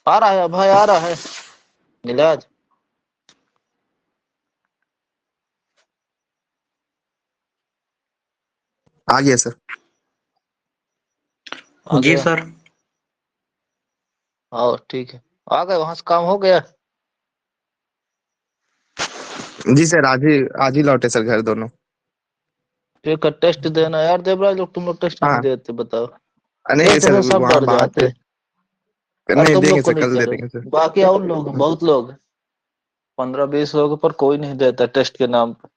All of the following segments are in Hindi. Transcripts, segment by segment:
आ रहा है भाई, आ रहा है मिलाद। आ गया सर। आ जी गया। सर। आओ ठीक है, आ गए, वहां से काम हो गया। जी सर, आज ही लौटे सर घर दोनों। फिर का टेस्ट देना यार देवराज लोग, तुम लोग टेस्ट नहीं हाँ। देते बताओ। नहीं देते सर, तो सब वहाँ डर बाहर जाते। थे। और नहीं तुम देंगे लोग को सर, नहीं कल कह दे रहे, देंगे सर। बाकी और लोग, बहुत लोग, 15-20 लोगों पर कोई नहीं देता टेस्ट के नाम पे।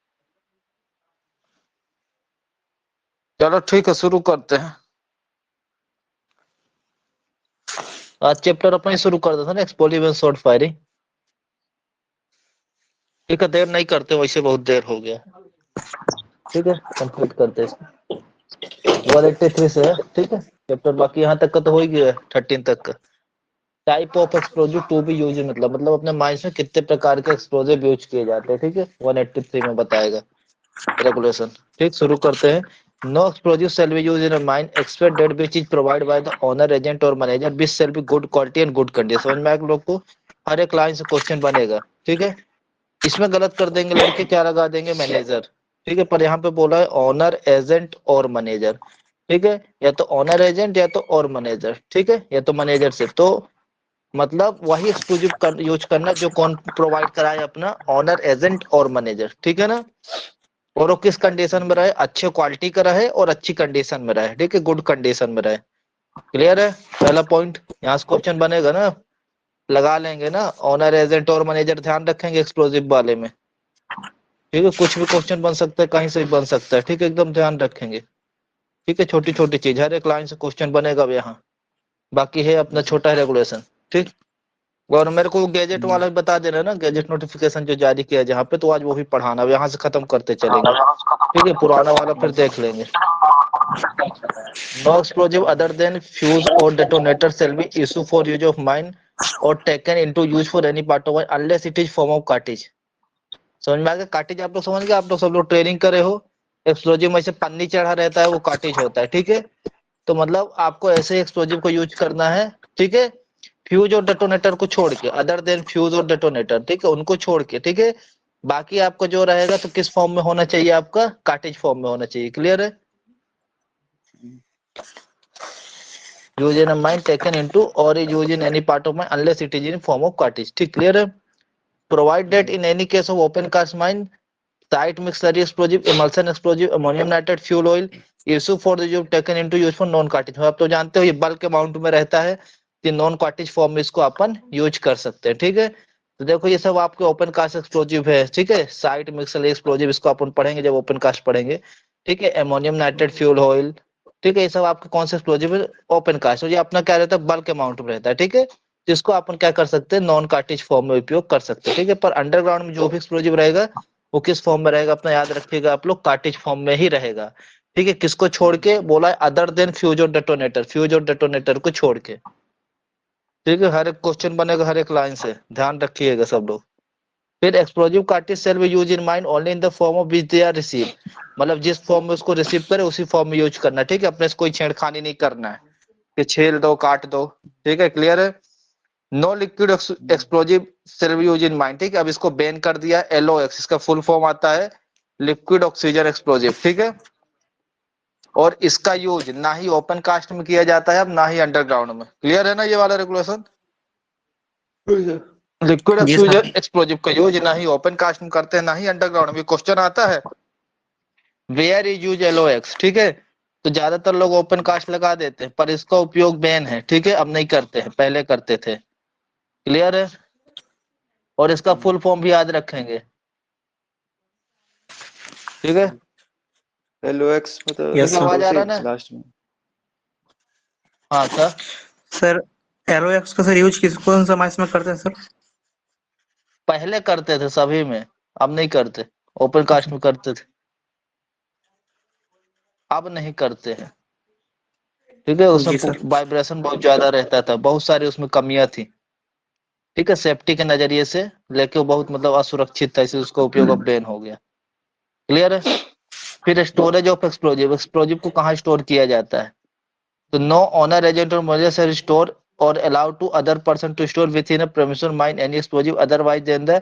चलो ठीक है, शुरू करते हैं। आज चैप्टर अपन ही शुरू कर देते हैं ना, एक्सप्लोजिव एंड शॉर्ट फायरिंग। ठीक है, देर नहीं करते, वैसे बहुत देर हो गया। ठीक है, कंप्लीट करते हैं। 183 से है, ठीक है चैप्टर। बाकी यहाँ तक का तो हो ही गया, 13 तक का। Type of explosive to be use, मतलब अपने माइंस में कितने प्रकार के एक्सप्लोजिव यूज किए जाते हैं, ठीक है 183 में बताएगा रेगुलेशन। ठीक, शुरू करते हैं। No explosive shall be use in a mine expect that which is provided by the owner agent और manager which shall be good quality and good condition. समझ में आया लोग को? हर एक लाइन से क्वेश्चन बनेगा, ठीक है। इसमें गलत कर देंगे लड़के, क्या लगा देंगे, मैनेजर। ठीक है, पर यहाँ पे बोला है ओनर एजेंट और मैनेजर। ठीक है, या तो ओनर एजेंट या तो और मैनेजर, ठीक है, या तो मैनेजर से। तो मतलब वही एक्सक्लूसिव यूज करना जो कौन प्रोवाइड कराए, अपना ओनर एजेंट और मैनेजर, ठीक है ना। और वो किस कंडीशन में रहे, अच्छे क्वालिटी का रहे और अच्छी कंडीशन में रहे, ठीक है, गुड कंडीशन में रहे। क्लियर है? पहला पॉइंट यहाँ से क्वेश्चन बनेगा ना, लगा लेंगे ना, ओनर एजेंट और मैनेजर ध्यान रखेंगे एक्सप्लोजिव वाले में। ठीक है, कुछ भी क्वेश्चन बन सकता है, कहीं से भी बन सकता है, ठीक है, एकदम ध्यान रखेंगे। ठीक है, छोटी छोटी चीज, हर एक लाइन से क्वेश्चन बनेगा अब यहाँ। बाकी है अपना छोटा रेगुलेशन, ठीक। और मेरे को गैजेट वाला भी बता देना ना, गैजेट नोटिफिकेशन जो जारी किया जहाँ पे, तो आज वो भी पढ़ाना, अब यहाँ से खत्म करते चलेंगे। ठीक है, पुराना वाला फिर देख लेंगे। No explosive other then fuse और detonator shall be issue for use of mine और taken into use for any part of unless it is form of cartridge. समझ में आ गया? कार्टेज आप लोग समझ गए, आप लोग सब लोग ट्रेनिंग करे हो। एक्सप्लोजिव में से पन्नी चढ़ा रहता है, वो कार्टेज होता है, ठीक है। तो मतलब आपको ऐसे एक्सप्लोजिव को यूज करना है, ठीक है, फ्यूज और डेटोनेटर को छोड़ के, अदर देन फ्यूज और डेटोनेटर, ठीक है, उनको छोड़ के, ठीक है। बाकी आपको जो रहेगा तो किस फॉर्म में होना चाहिए, आपका कार्टेज फॉर्म में होना चाहिए। क्लियर है? Use in mine taken into और is use in any part of mine unless it is in form of cartridge. ठीक, क्लियर है? Provide that in any case of open cast mine tight mixer explosive emulsion explosive ammonium nitrate fuel oil issue for the जो taken into use for non cartridge. आप तो जानते हो ये बल्क अमाउंट में रहता है, कि नॉन कार्टेज फॉर्म में इसको अपन यूज कर सकते हैं, ठीक है। तो देखो ये सब आपके ओपन कास्ट एक्सप्लोजिव है, ठीक है। साइट मिक्सर एक्सप्लोजिव इसको अपन पढ़ेंगे जब ओपन कास्ट पढ़ेंगे, ठीक है। अमोनियम नाइट्रेट फ्यूल ऑयल, ठीक है, ये सब आपके कौन से एक्सप्लोजिव है, ओपन कास्ट। ये अपना क्या रहता है, बल्क अमाउंट में रहता है, ठीक है। जिसको अपन क्या कर सकते हैं, नॉन कार्टेज फॉर्म में उपयोग कर सकते हैं, ठीक है। पर अंडरग्राउंड में जो भी एक्सप्लोजिव रहेगा वो किस फॉर्म में रहेगा, अपना याद रखिएगा आप लोग, कार्टेज फॉर्म में ही रहेगा, ठीक है। किसको छोड़ के बोला है, अदर देन फ्यूज और डेटोनेटर, फ्यूज और डेटोनेटर को छोड़ के, ठीक है। हर एक क्वेश्चन बनेगा हर एक लाइन से, ध्यान रखिएगा सब लोग। फिर explosive cartridge shall be use in mine only in the form of which they are receive, मतलब जिस फॉर्म में उसको रिसीव करे उसी फॉर्म में यूज करना, ठीक है। अपने से कोई छेड़खानी नहीं करना है कि छेल दो काट दो, ठीक है, क्लियर है। No liquid explosive shall be use in mine, ठीक है। अब इसको बैन कर दिया, LOX, इसका फुल फॉर्म आता है लिक्विड ऑक्सीजन एक्सप्लोजिव, ठीक है। और इसका यूज ना ही ओपन कास्ट में किया जाता है अब, ना ही अंडरग्राउंड में। क्लियर है ना ये वाला रेगुलेशन? लिक्विड जी ऑक्सीजन सर। एक्सप्लोजिव का यूज ना ही ओपन कास्ट में करते हैं, ना ही अंडरग्राउंड में। क्वेश्चन आता है वेयर इज यूज LOX, ठीक है। तो ज्यादातर लोग ओपन कास्ट लगा देते हैं, पर इसका उपयोग बैन है, ठीक है, अब नहीं करते हैं, पहले करते थे। क्लियर है? और इसका फुल फॉर्म भी याद रखेंगे, ठीक है। LOX मतलब यस सर। आवाज आ रहा है ना? लास्ट में। हाँ क्या? सर LOX का सर यूज किस कौन सा माइस में करते हैं सर? पहले करते थे सभी में, अब नहीं करते। ओपन कास्ट में करते थे, अब नहीं करते हैं, ठीक है। जी उसमें सर। वाइब्रेशन बहुत ज्यादा रहता था, बहुत सारी उसमें कमियां थी, ठीक है। सेफ्टी के नजरिए से लेके वो बहुत मतलब असुरक्षित था, इसलिए उसका उपयोग अब बैन हो गया। क्लियर है? फिर स्टोरेज ऑफ एक्सप्लोजिव, एक्सप्लोजिव को कहाँ स्टोर किया जाता है? तो नो ऑनर एजेंट और मैनेजर से स्टोर और allowed to other person to store within a premises mine any explosive otherwise than the,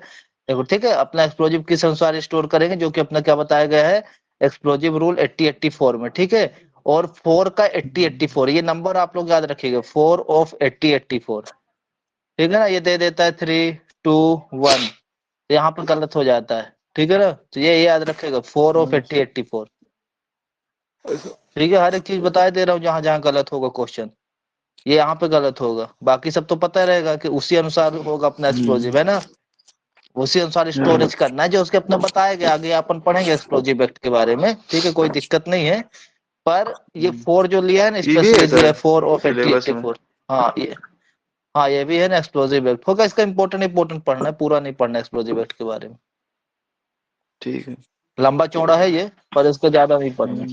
देखो ठीक है, अपना एक्सप्लोजिव किस अनुसार स्टोर करेंगे, जो कि अपना क्या बताया गया है, एक्सप्लोजिव रूल 8084 में, ठीक है। और 4 का 8084, ये नंबर आप लोग याद रखिएगा, 4 ऑफ 8084, ठीक है ना। ये दे देता है 3 2 1, यहाँ पे गलत हो जाता है, ठीक है ना। तो ये याद रखेगा 4 ऑफ 8084, ठीक है। हर एक चीज बताए दे रहा हूँ, जहां जहां गलत होगा क्वेश्चन, ये यहाँ पे गलत होगा, बाकी सब तो पता रहेगा कि उसी अनुसार होगा अपना एक्सप्लोजिव, है ना। उसी अनुसार स्टोरेज करना है जो उसके अपने बताया गया, आगे अपन पढ़ेंगे एक्सप्लोजिव एक्ट के बारे में, ठीक है, कोई दिक्कत नहीं है। पर ये 4 जो लिया है ना, ये भी है स्पेशली दिया है सर 4 ऑफ सिलेबस में। 8084। हाँ ये भी है ना एक्सप्लोजिव एक्ट, होगा इसका इंपॉर्टेंट पढ़ना है, पूरा नहीं पढ़ना एक्सप्लोजिव एक्ट के बारे में, ठीक है। लंबा चौड़ा है ये, पर इसको ज्यादा नहीं पढ़ना।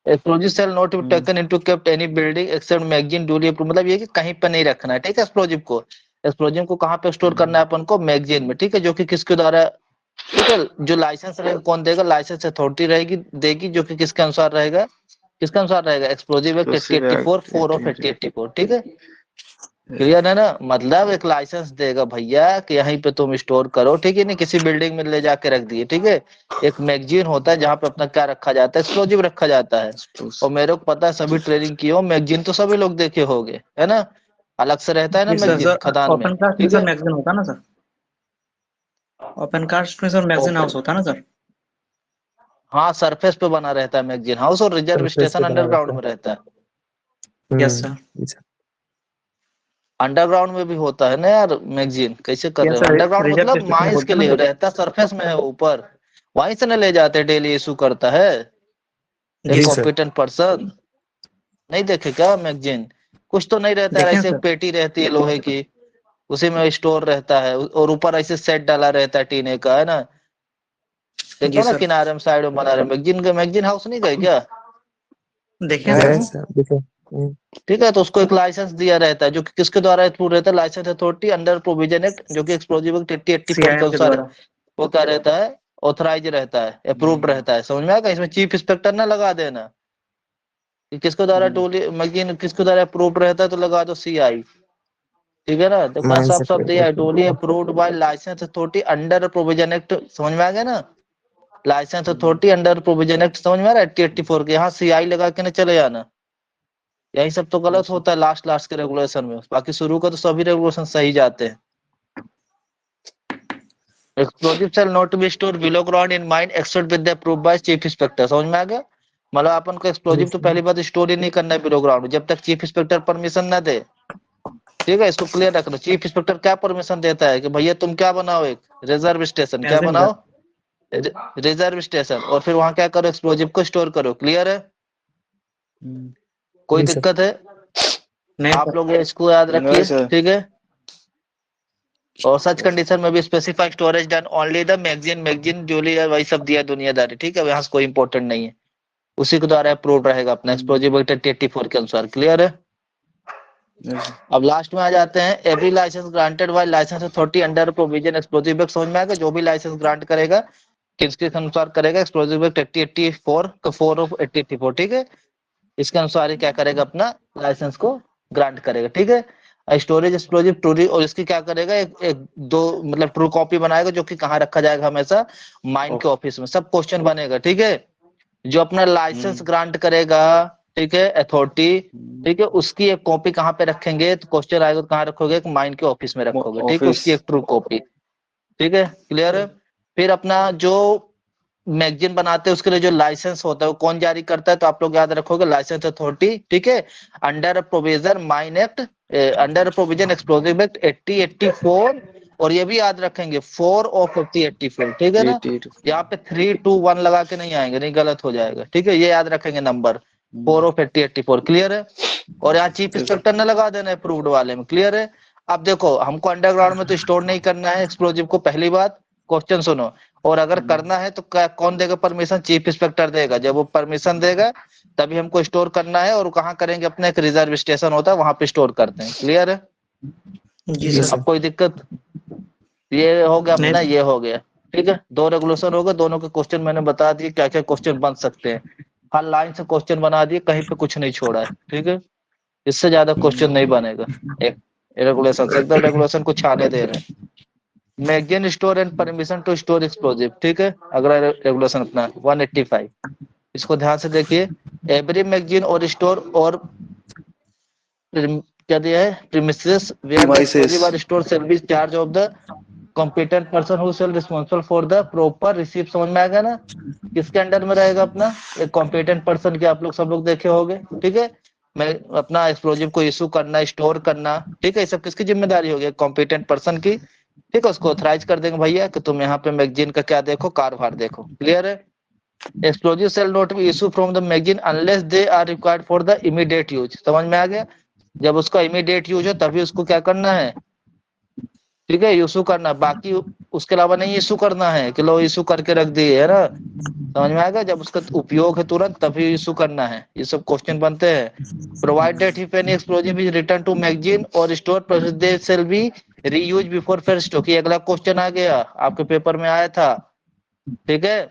Explosive shall not be taken into kept any building except magazine duly approved, मतलब ये कि कहीं पे नहीं रखना है, ठीक है। एक्सप्लोजिव को कहाँ पे स्टोर करना है अपन को, मैगजीन में, ठीक है, जो कि किसके द्वारा, ठीक है, जो लाइसेंस रहेगा कौन देगा, लाइसेंस अथॉरिटी रहेगी, देगी, जो कि किसके अनुसार रहेगा, किसके अनुसार रहेगा, एक्सप्लोजिव एक्ट तो उसी में 8084 4 ऑफ 8084, ठीक है। क्लियर है ना, मतलब एक लाइसेंस देगा भैया कि यहीं पे तुम स्टोर करो, ठीक है, नहीं किसी बिल्डिंग में ले जाके रख दिए, ठीक है। एक मैगजीन होता है जहाँ पे अपना क्या रखा जाता है, एक्सप्लोजिव रखा जाता है। और मेरे को पता है सभी ट्रेनिंग की हो, मैगजीन तो सभी लोग देखे होंगे, है ना, अलग से रहता है ना जी सर। मैगजीन सर खदान में, ओपन कास्ट में ठीक सर है। मैगजीन होता है ना सर? ओपन कास्ट में सर मैगजीन हाउस होता है ना सर? हाँ सरफेस पे बना रहता है मैगजीन हाउस, और रिजर्व सरफेस स्टेशन पे बना अंडरग्राउंड रहता है। में रहता है। Yes sir. जी सर। अंडरग्राउंड में भी होता है ना यार मैगजीन, कैसे कर यस रहे हो, सर, अंडरग्राउंड रिजर्व मतलब स्टेशन माइंस बोलते के हैं ना लिए सर? रहता, सरफेस में है ऊपर, वहीं से न ले जाते, डेली इशू करता है एक जी जी सर। सर। Competent person. नहीं देखे क्या मैगजीन, कुछ तो नहीं रहता है, देखें ऐसे सर। एक पेटी रहती है लोहे की, उसी में स्टोर रहता है, और ऊपर ऐसे सेट डाला रहता है टीने का, है ना। जी देखा ना सर, किनारे में साइड में बना रहे मैगजीन हाउस नहीं गए क्या, देखें सर। गए सर, देखो। ठीक है। तो उसको एक लाइसेंस दिया रहता है, जो कि किसके द्वारा अप्रूव रहता है, licence authority under provision act, जो कि एक्सप्लोजिव एक्ट 8084 के सीआईएम के अनुसार द्वारा। वो क्या रहता है, ऑथराइज रहता है, अप्रूव्ड रहता है, समझ में आएगा। इसमें चीफ इंस्पेक्टर ना लगा देना कि किसके द्वारा टोली मैगजीन किसके द्वारा अप्रूव्ड रहता है, तो लगा दो सीआई, ठीक है ना। देखो यहाँ माइन साफ से साफ दिया है, okay. Duly approved by licence authority under provision act, समझ में आ गया ना, licence authority under provision act, समझ में आ रहा है 8084 के, यहाँ सीआई लगा के ना चले जाना। यही सब तो गलत होता है लास्ट लास्ट के रेगुलेशन में, बाकी शुरू का तो सभी रेगुलेशन सही जाते हैं। Explosive shall not be stored below ground in mine except with the approved by chief inspector, समझ में आ गया। मतलब अपन को एक्सप्लोजिव तो पहली बात स्टोर ही नहीं करना है बिलो ग्राउंड, जब तक चीफ इंस्पेक्टर परमिशन ना दे, ठीक है। इसको क्लियर रखना, चीफ इंस्पेक्टर क्या परमिशन देता है कि भैया तुम क्या बनाओ, एक रिजर्व स्टेशन, क्या मैगजीन बनाओ, सर। रिजर्व स्टेशन, और फिर वहां क्या करो, एक्सप्लोजिव को स्टोर करो। क्लियर है, कोई जी सर। दिक्कत है, नहीं आप सर। लोग इसको याद नहीं रखिए, सर। ठीक है। और सच कंडीशन में भी specify storage done only the magazine जो लिया वही सब दिया दुनियादारी, ठीक है, यहाँ से कोई इंपॉर्टेंट नहीं है, उसी के द्वारा अप्रूव रहेगा अपना एक्सप्लोजिव एक्ट 8084 के अनुसार। क्लियर है। अब लास्ट में आ जाते हैं, every licence granted by licence authority under provision explosive act, समझ में आएगा, जो भी लाइसेंस ग्रांट करेगा किसके अनुसार करेगा, एक्सप्लोजिव एक्ट 8084 का 4 ऑफ 8084, ठीक है, इसके अनुसार ही क्या करेगा, अपना लाइसेंस को ग्रांट करेगा, ठीक है। स्टोरेज एक्सप्लोजिव ट्रूली, और इसकी क्या करेगा, एक दो मतलब ट्रू कॉपी बनाएगा, जो कि कहाँ रखा जाएगा, हमेशा माइन के ऑफिस में, सब क्वेश्चन बनेगा, ठीक है। जो अपना लाइसेंस ग्रांट करेगा, ठीक है, अथॉरिटी, ठीक है, उसकी एक कॉपी कहाँ पे रखेंगे, तो क्वेश्चन आएगा तो कहाँ रखोगे, एक माइन के ऑफिस में रखोगे, ठीक है, ऑफिस। उसकी एक ट्रू कॉपी, ठीक है। क्लियर है। फिर अपना जो मैगजीन बनाते हैं उसके लिए जो लाइसेंस होता है वो कौन जारी करता है, तो आप लोग याद रखोगे लाइसेंस अथॉरिटी, ठीक है, under provision mine act, under provision explosive act 8084, और ये भी याद रखेंगे 4 ऑफ 8084, ठीक है ना। 88। यहाँ पे 321 लगा के नहीं आएंगे, नहीं गलत हो जाएगा, ठीक है, ये याद रखेंगे नंबर 4 ऑफ 8084। क्लियर है। और यहाँ चीफ इंस्पेक्टर ने लगा देना अप्रूव्ड वाले में। क्लियर है। अब देखो हमको अंडरग्राउंड में तो स्टोर नहीं करना है एक्सप्लोजिव को, पहली बात, क्वेश्चन सुनो, और अगर करना है तो कौन देगा परमिशन, चीफ इंस्पेक्टर देगा, जब वो परमिशन देगा तभी हमको स्टोर करना है, और कहाँ करेंगे, अपने एक रिजर्व स्टेशन होता है वहां पे स्टोर करते हैं। क्लियर है। जी जी सर। सर। अब कोई दिक्कत, ये हो गया नहीं अपना, सर। ये हो गया, ठीक है। दो रेगुलेशन हो गए, दोनों के क्वेश्चन मैंने बता दिए क्या क्या क्वेश्चन बन सकते हैं, हर लाइन से क्वेश्चन बना दिए, कहीं पे कुछ नहीं छोड़ा है, ठीक है। इससे ज्यादा क्वेश्चन नहीं बनेगा। एक रेगुलेशन से एकदम रेगुलेशन को छाने दे रहे हैं। Magazine store and permission to store explosive, ठीक है। अगला रेगुलेशन अपना 185, इसको ध्यान से देखिए। एवरी मैगजीन और स्टोर और क्या दिया है, premises where the explosive are store shall be charge of the competent person who shall responsible for the proper receive. समझ में आ गया ना, किसके अंडर में रहेगा अपना, एक कॉम्पिटेंट पर्सन के, आप लोग सब लोग देखे होंगे, ठीक है। मैं अपना एक्सप्लोजिव को इशू करना, स्टोर करना, ठीक है, ये सब किसकी जिम्मेदारी होगी, कॉम्पिटेंट पर्सन की, ठीक है। उसको ऑथराइज कर देंगे भैया कि तुम यहाँ पे मैगजीन का क्या देखो, कारभार देखो। क्लियर है। Explosive shall not be issue from the magazine unless they are required for the immediate use. समझ में आ गया। जब उसका इमीडिएट यूज हो तभी उसको क्या करना है, ठीक है, इशू करना। बाकी उसके अलावा नहीं इशू करना है कि लो इशू करके रख दिए, है ना। समझ में आएगा। जब उसका उपयोग है तुरंत तभी इशू करना है। ये सब क्वेश्चन बनते हैं। Provide that if any explosive is return to magazine और store process they shall be reuse before first stock. ये अगला क्वेश्चन आ गया, आपके पेपर में आया था, ठीक है।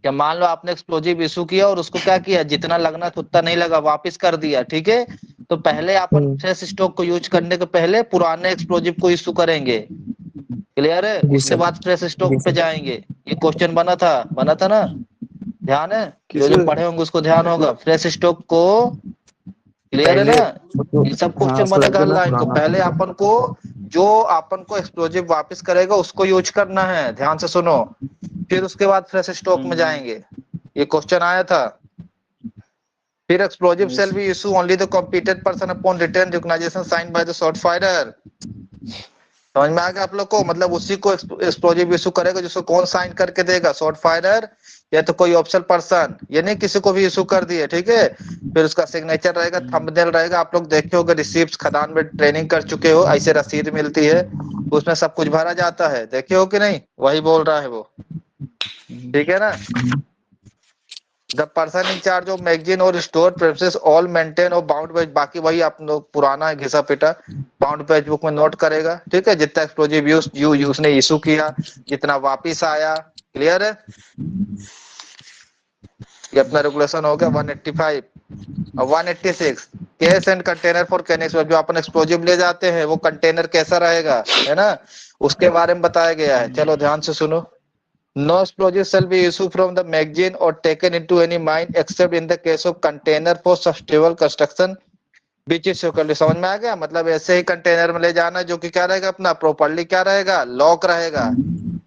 क्या मान लो आपने एक्सप्लोजिव इशू किया और उसको क्या किया, जितना लगना था उतना नहीं लगा, वापस कर दिया, ठीक है। तो पहले अपन फ्रेश स्टॉक को यूज करने के पहले पुराने एक्सप्लोजिव को इशू करेंगे। क्लियर है। जी उसके सर। बाद फ्रेश स्टॉक पे जाएंगे। ये क्वेश्चन बना था ना, ध्यान है। जो किस जो पढ़े होंगे उसको ध्यान होगा। फ्रेश स्टॉक को, क्लियर है ना। पहले तो, ये सब हाँ क्वेश्चन उसको बनेगा रख देना ऑनलाइन। तो पुराना। पहले अपन को जो अपन को एक्सप्लोजिव वापस करेगा उसको यूज करना है, ध्यान से सुनो। फिर उसके बाद फ्रेश स्टॉक में जाएंगे। ये क्वेश्चन आया था। फिर explosive shall be issue only the competent person upon return recognition sign by the shot firer. समझ में आ गया आप लोग को। मतलब उसी को एक्सप्लोजिव इशू करेगा जिसको कौन साइन करके देगा, शॉट फायरर या तो कोई ऑप्शनल पर्सन। ये नहीं किसी को भी इशू कर दिए, ठीक है। फिर उसका सिग्नेचर रहेगा, थंबनेल रहेगा। आप लोग देखे होगे रिसीप्ट, खदान में ट्रेनिंग कर चुके हो, ऐसे रसीद मिलती है, उसमें सब कुछ भरा जाता है। देखे हो कि नहीं, वही बोल रहा है वो, ठीक है ना। The person in charge of magazine और स्टोर प्रेमिसेस ऑल मेंटेन और बाउंड पेज। बाकी वही आप लोग पुराना घिसा पिटा बाउंड पेज बुक में नोट करेगा, ठीक है। जितना एक्सप्लोजिव उसने इशू किया, जितना वापिस आया। क्लियर है। ये अपना रेगुलेशन हो गया 185 और 186। केस एंड कंटेनर फॉर कैनिक्स। जो अपन एक्सप्लोजिव ले जाते हैं वो कंटेनर कैसा रहेगा, है ना, उसके बारे में बताया गया है। चलो ध्यान से सुनो। No explosive shall be issued from the magazine or taken into any mine except in the case of container for sustainable construction which is securely। समझ में आ गया। मतलब ऐसे ही कंटेनर में ले जाना जो कि क्या रहेगा, अपना प्रॉपर्ली क्या रहेगा, लॉक रहेगा।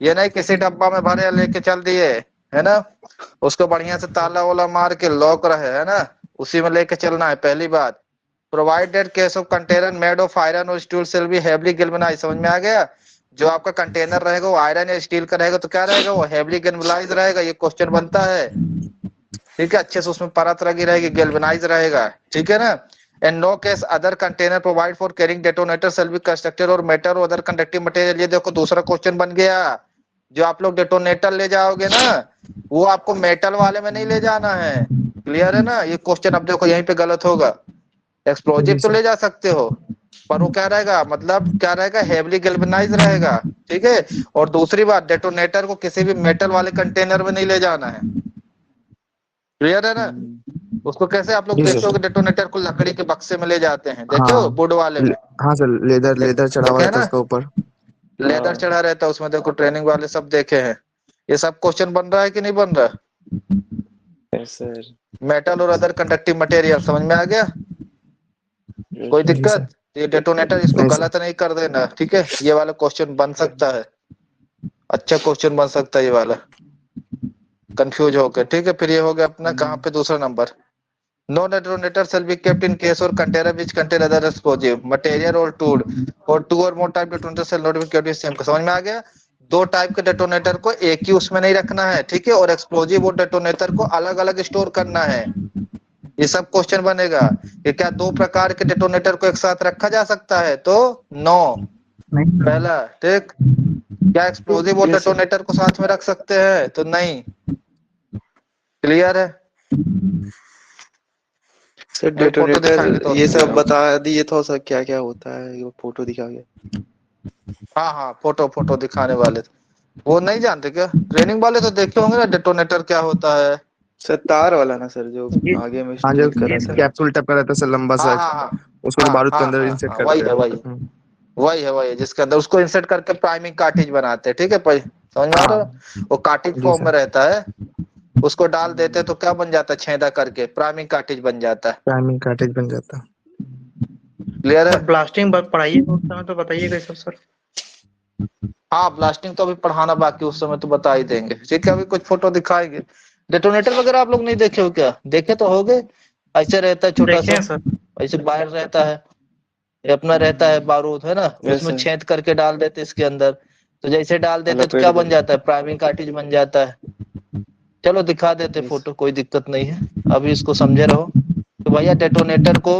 ये नहीं किसी डब्बा में भरे लेके चल दिए, है ना, उसको बढ़िया से ताला वाला मार के लॉक रहे, है ना, उसी में लेके चलना है। पहली बात। Provided case of container made of iron और steel shall be heavily galvanized. समझ में आ गया। जो आपका कंटेनर रहेगा वो आयरन या स्टील का रहेगा तो क्या रहेगा, वो हेवली गैल्वेनाइज्ड रहेगा। ये क्वेश्चन बनता है, ठीक है। अच्छे से उसमें परत लगी रहेगी, गैल्वेनाइज रहेगा, ठीक है ना। And no case other container provide for carrying detonator shall be constructed और मेटल और अदर कंडक्टिव मटेरियल। ये देखो दूसरा क्वेश्चन बन गया। जो आप लोग डेटोनेटर ले जाओगे ना, वो आपको मेटल वाले में नहीं ले जाना है। क्लियर है ना। ये क्वेश्चन अब देखो यहीं पे गलत होगा। एक्सप्लोजिव तो ले जा सकते हो पर वो क्या रहेगा, मतलब क्या रहेगा, हेवली गैल्वेनाइज रहेगा, ठीक है। और दूसरी बात, डेटोनेटर को किसी भी मेटल वाले कंटेनर में नहीं ले जाना है। क्लियर है ना। उसको कैसे आप लोग जी देखते हो सर। कि डेटोनेटर को लकड़ी के बक्से में ले जाते हैं, देखे हो हाँ वुड वाले में। हाँ सर, लेदर लेदर चढ़ा हुआ देखे है रहता है ना, उसका ऊपर। लेदर चढ़ा रहता है उसमें, देखो ट्रेनिंग वाले सब देखे हैं। ये सब क्वेश्चन बन रहा है कि नहीं बन रहा। सर मेटल और अदर कंडक्टिव मटेरियल। समझ में आ गया, कोई जी सर। दिक्कत। ये डेटोनेटर इसको नहीं सर। गलत नहीं कर देना, ठीक है। ये वाला क्वेश्चन बन सकता है, अच्छा क्वेश्चन बन सकता है ये वाला, कंफ्यूज होकर, ठीक है। फिर ये हो गया अपना कहाँ पे, दूसरा number. No detonator shall be kept in case or container which contain other explosive material or tool or two or more type detonator shall not be kept in same। समझ में आ गया। दो टाइप के डेटोनेटर को एक ही उसमें नहीं रखना है, ठीक है। और एक्सप्लोजिव और डेटोनेटर को अलग अलग स्टोर करना है। ये सब क्वेश्चन बनेगा कि क्या दो प्रकार के डेटोनेटर को एक साथ रखा जा सकता है, तो नो। पहला, ठीक। क्या एक्सप्लोजिव और यस सर। डेटोनेटर को साथ में रख सकते हैं, तो नहीं। क्लियर है। सर एक फोटो दिखाएंगे डेटोनेटर तो ये क्लियर सब होगा। बता दिए था सर, क्या क्या होता है, ये फोटो दिखा गया। हाँ हाँ, फोटो फोटो दिखाने वाले थे। वो नहीं जानते क्या, ट्रेनिंग वाले तो देखे होंगे ना डेटोनेटर क्या होता है। सर तार वाला ना सर, जो जी आगे में हाँ, जो स्टिक कर रहता है। कैप्सूल टाइप का रहता है सर, लंबा सा, हाँ हाँ हाँ उसको तो हाँ बारूद के हाँ अंदर हाँ इंसेट हाँ, वही करते है हैं। वही है वही है जिसके अंदर उसको इंसर्ट करके प्राइमिंग कार्टिज बनाते हैं। ठीक है समझ में आ रहा हाँ है? वो कार्टिज जी फॉर्म में सर। रहता है, उसको डाल देते हैं तो क्या बन जाता है, छेदा करके प्राइमिंग कार्टिज बन जाता है। टाइमिंग कार्टेज बन जाता है। क्लियर है? सर, ब्लास्टिंग पढ़ाइएगा उस समय तो बताइएगा सब सर। हाँ ब्लास्टिंग तो अभी पढ़ाना बाकी, उस समय तो बता ही देंगे। ठीक है, अभी कुछ फोटो दिखाएंगे। डेटोनेटर वगैरह आप लोग नहीं देखे हो क्या? देखे तो होगे। ऐसे रहता है छोटा देखे सा, हैं सर। ऐसे बाहर रहता है, ये अपना रहता है बारूद, है ना? यस उसमें सर। छेद करके डाल देते इसके अंदर, तो जैसे डाल देते तो लपेट क्या बन देते। जाता है, प्राइमिंग कार्टिज बन जाता है। चलो दिखा देते यस। फोटो, कोई दिक्कत नहीं है, अभी इसको समझे रहो। तो भैया डेटोनेटर को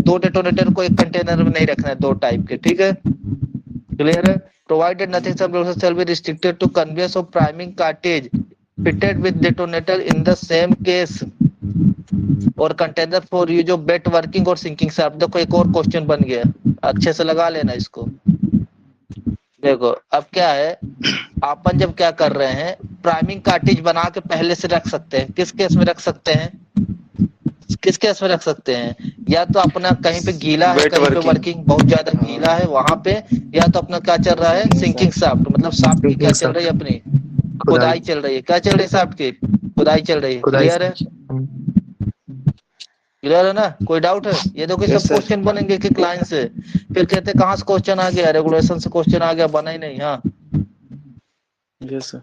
दो डेटोनेटर को एक कंटेनर में नहीं रखना है, दो टाइप के। ठीक है, क्लियर है? प्रोवाइडेड नथिंग सब shall be restricted to conveyance of priming cartridge fitted with detonator in the same case और container for use of bet working और सिंकिंग से। अब देखो एक और क्वेश्चन बन गया, अच्छे से लगा लेना इसको। देखो अब क्या है, अपन जब क्या कर रहे हैं, प्राइमिंग कार्टिज बना के पहले से रख सकते हैं। किस केस में रख सकते हैं, किस केस में रख सकते हैं? या तो अपना कहीं पे गीला है, वेट कहीं पे वर्किंग। वर्किंग बहुत ज्यादा हाँ। गीला है वहां पे, या तो अपना क्या चल रहा है, सिंकिंग सिंकिंग साफ्ट। शाफ्ट, मतलब शाफ्ट की क्या स्पीकिंग चल सर, रही है अपनी, खुदाई खुदाई चल रही है। क्या चल रही है शाफ्ट की? खुदाई चल रही है। खुदाई क्लियर है? सर। क्लियर है ना? कोई डाउट है? ये देखो सब यस सर। क्वेश्चन बनेंगे कि क्लाइंट से, फिर कहते कहाँ से क्वेश्चन आ गया, रेगुलेशन से क्वेश्चन आ गया, बना ही नहीं। हाँ यस सर।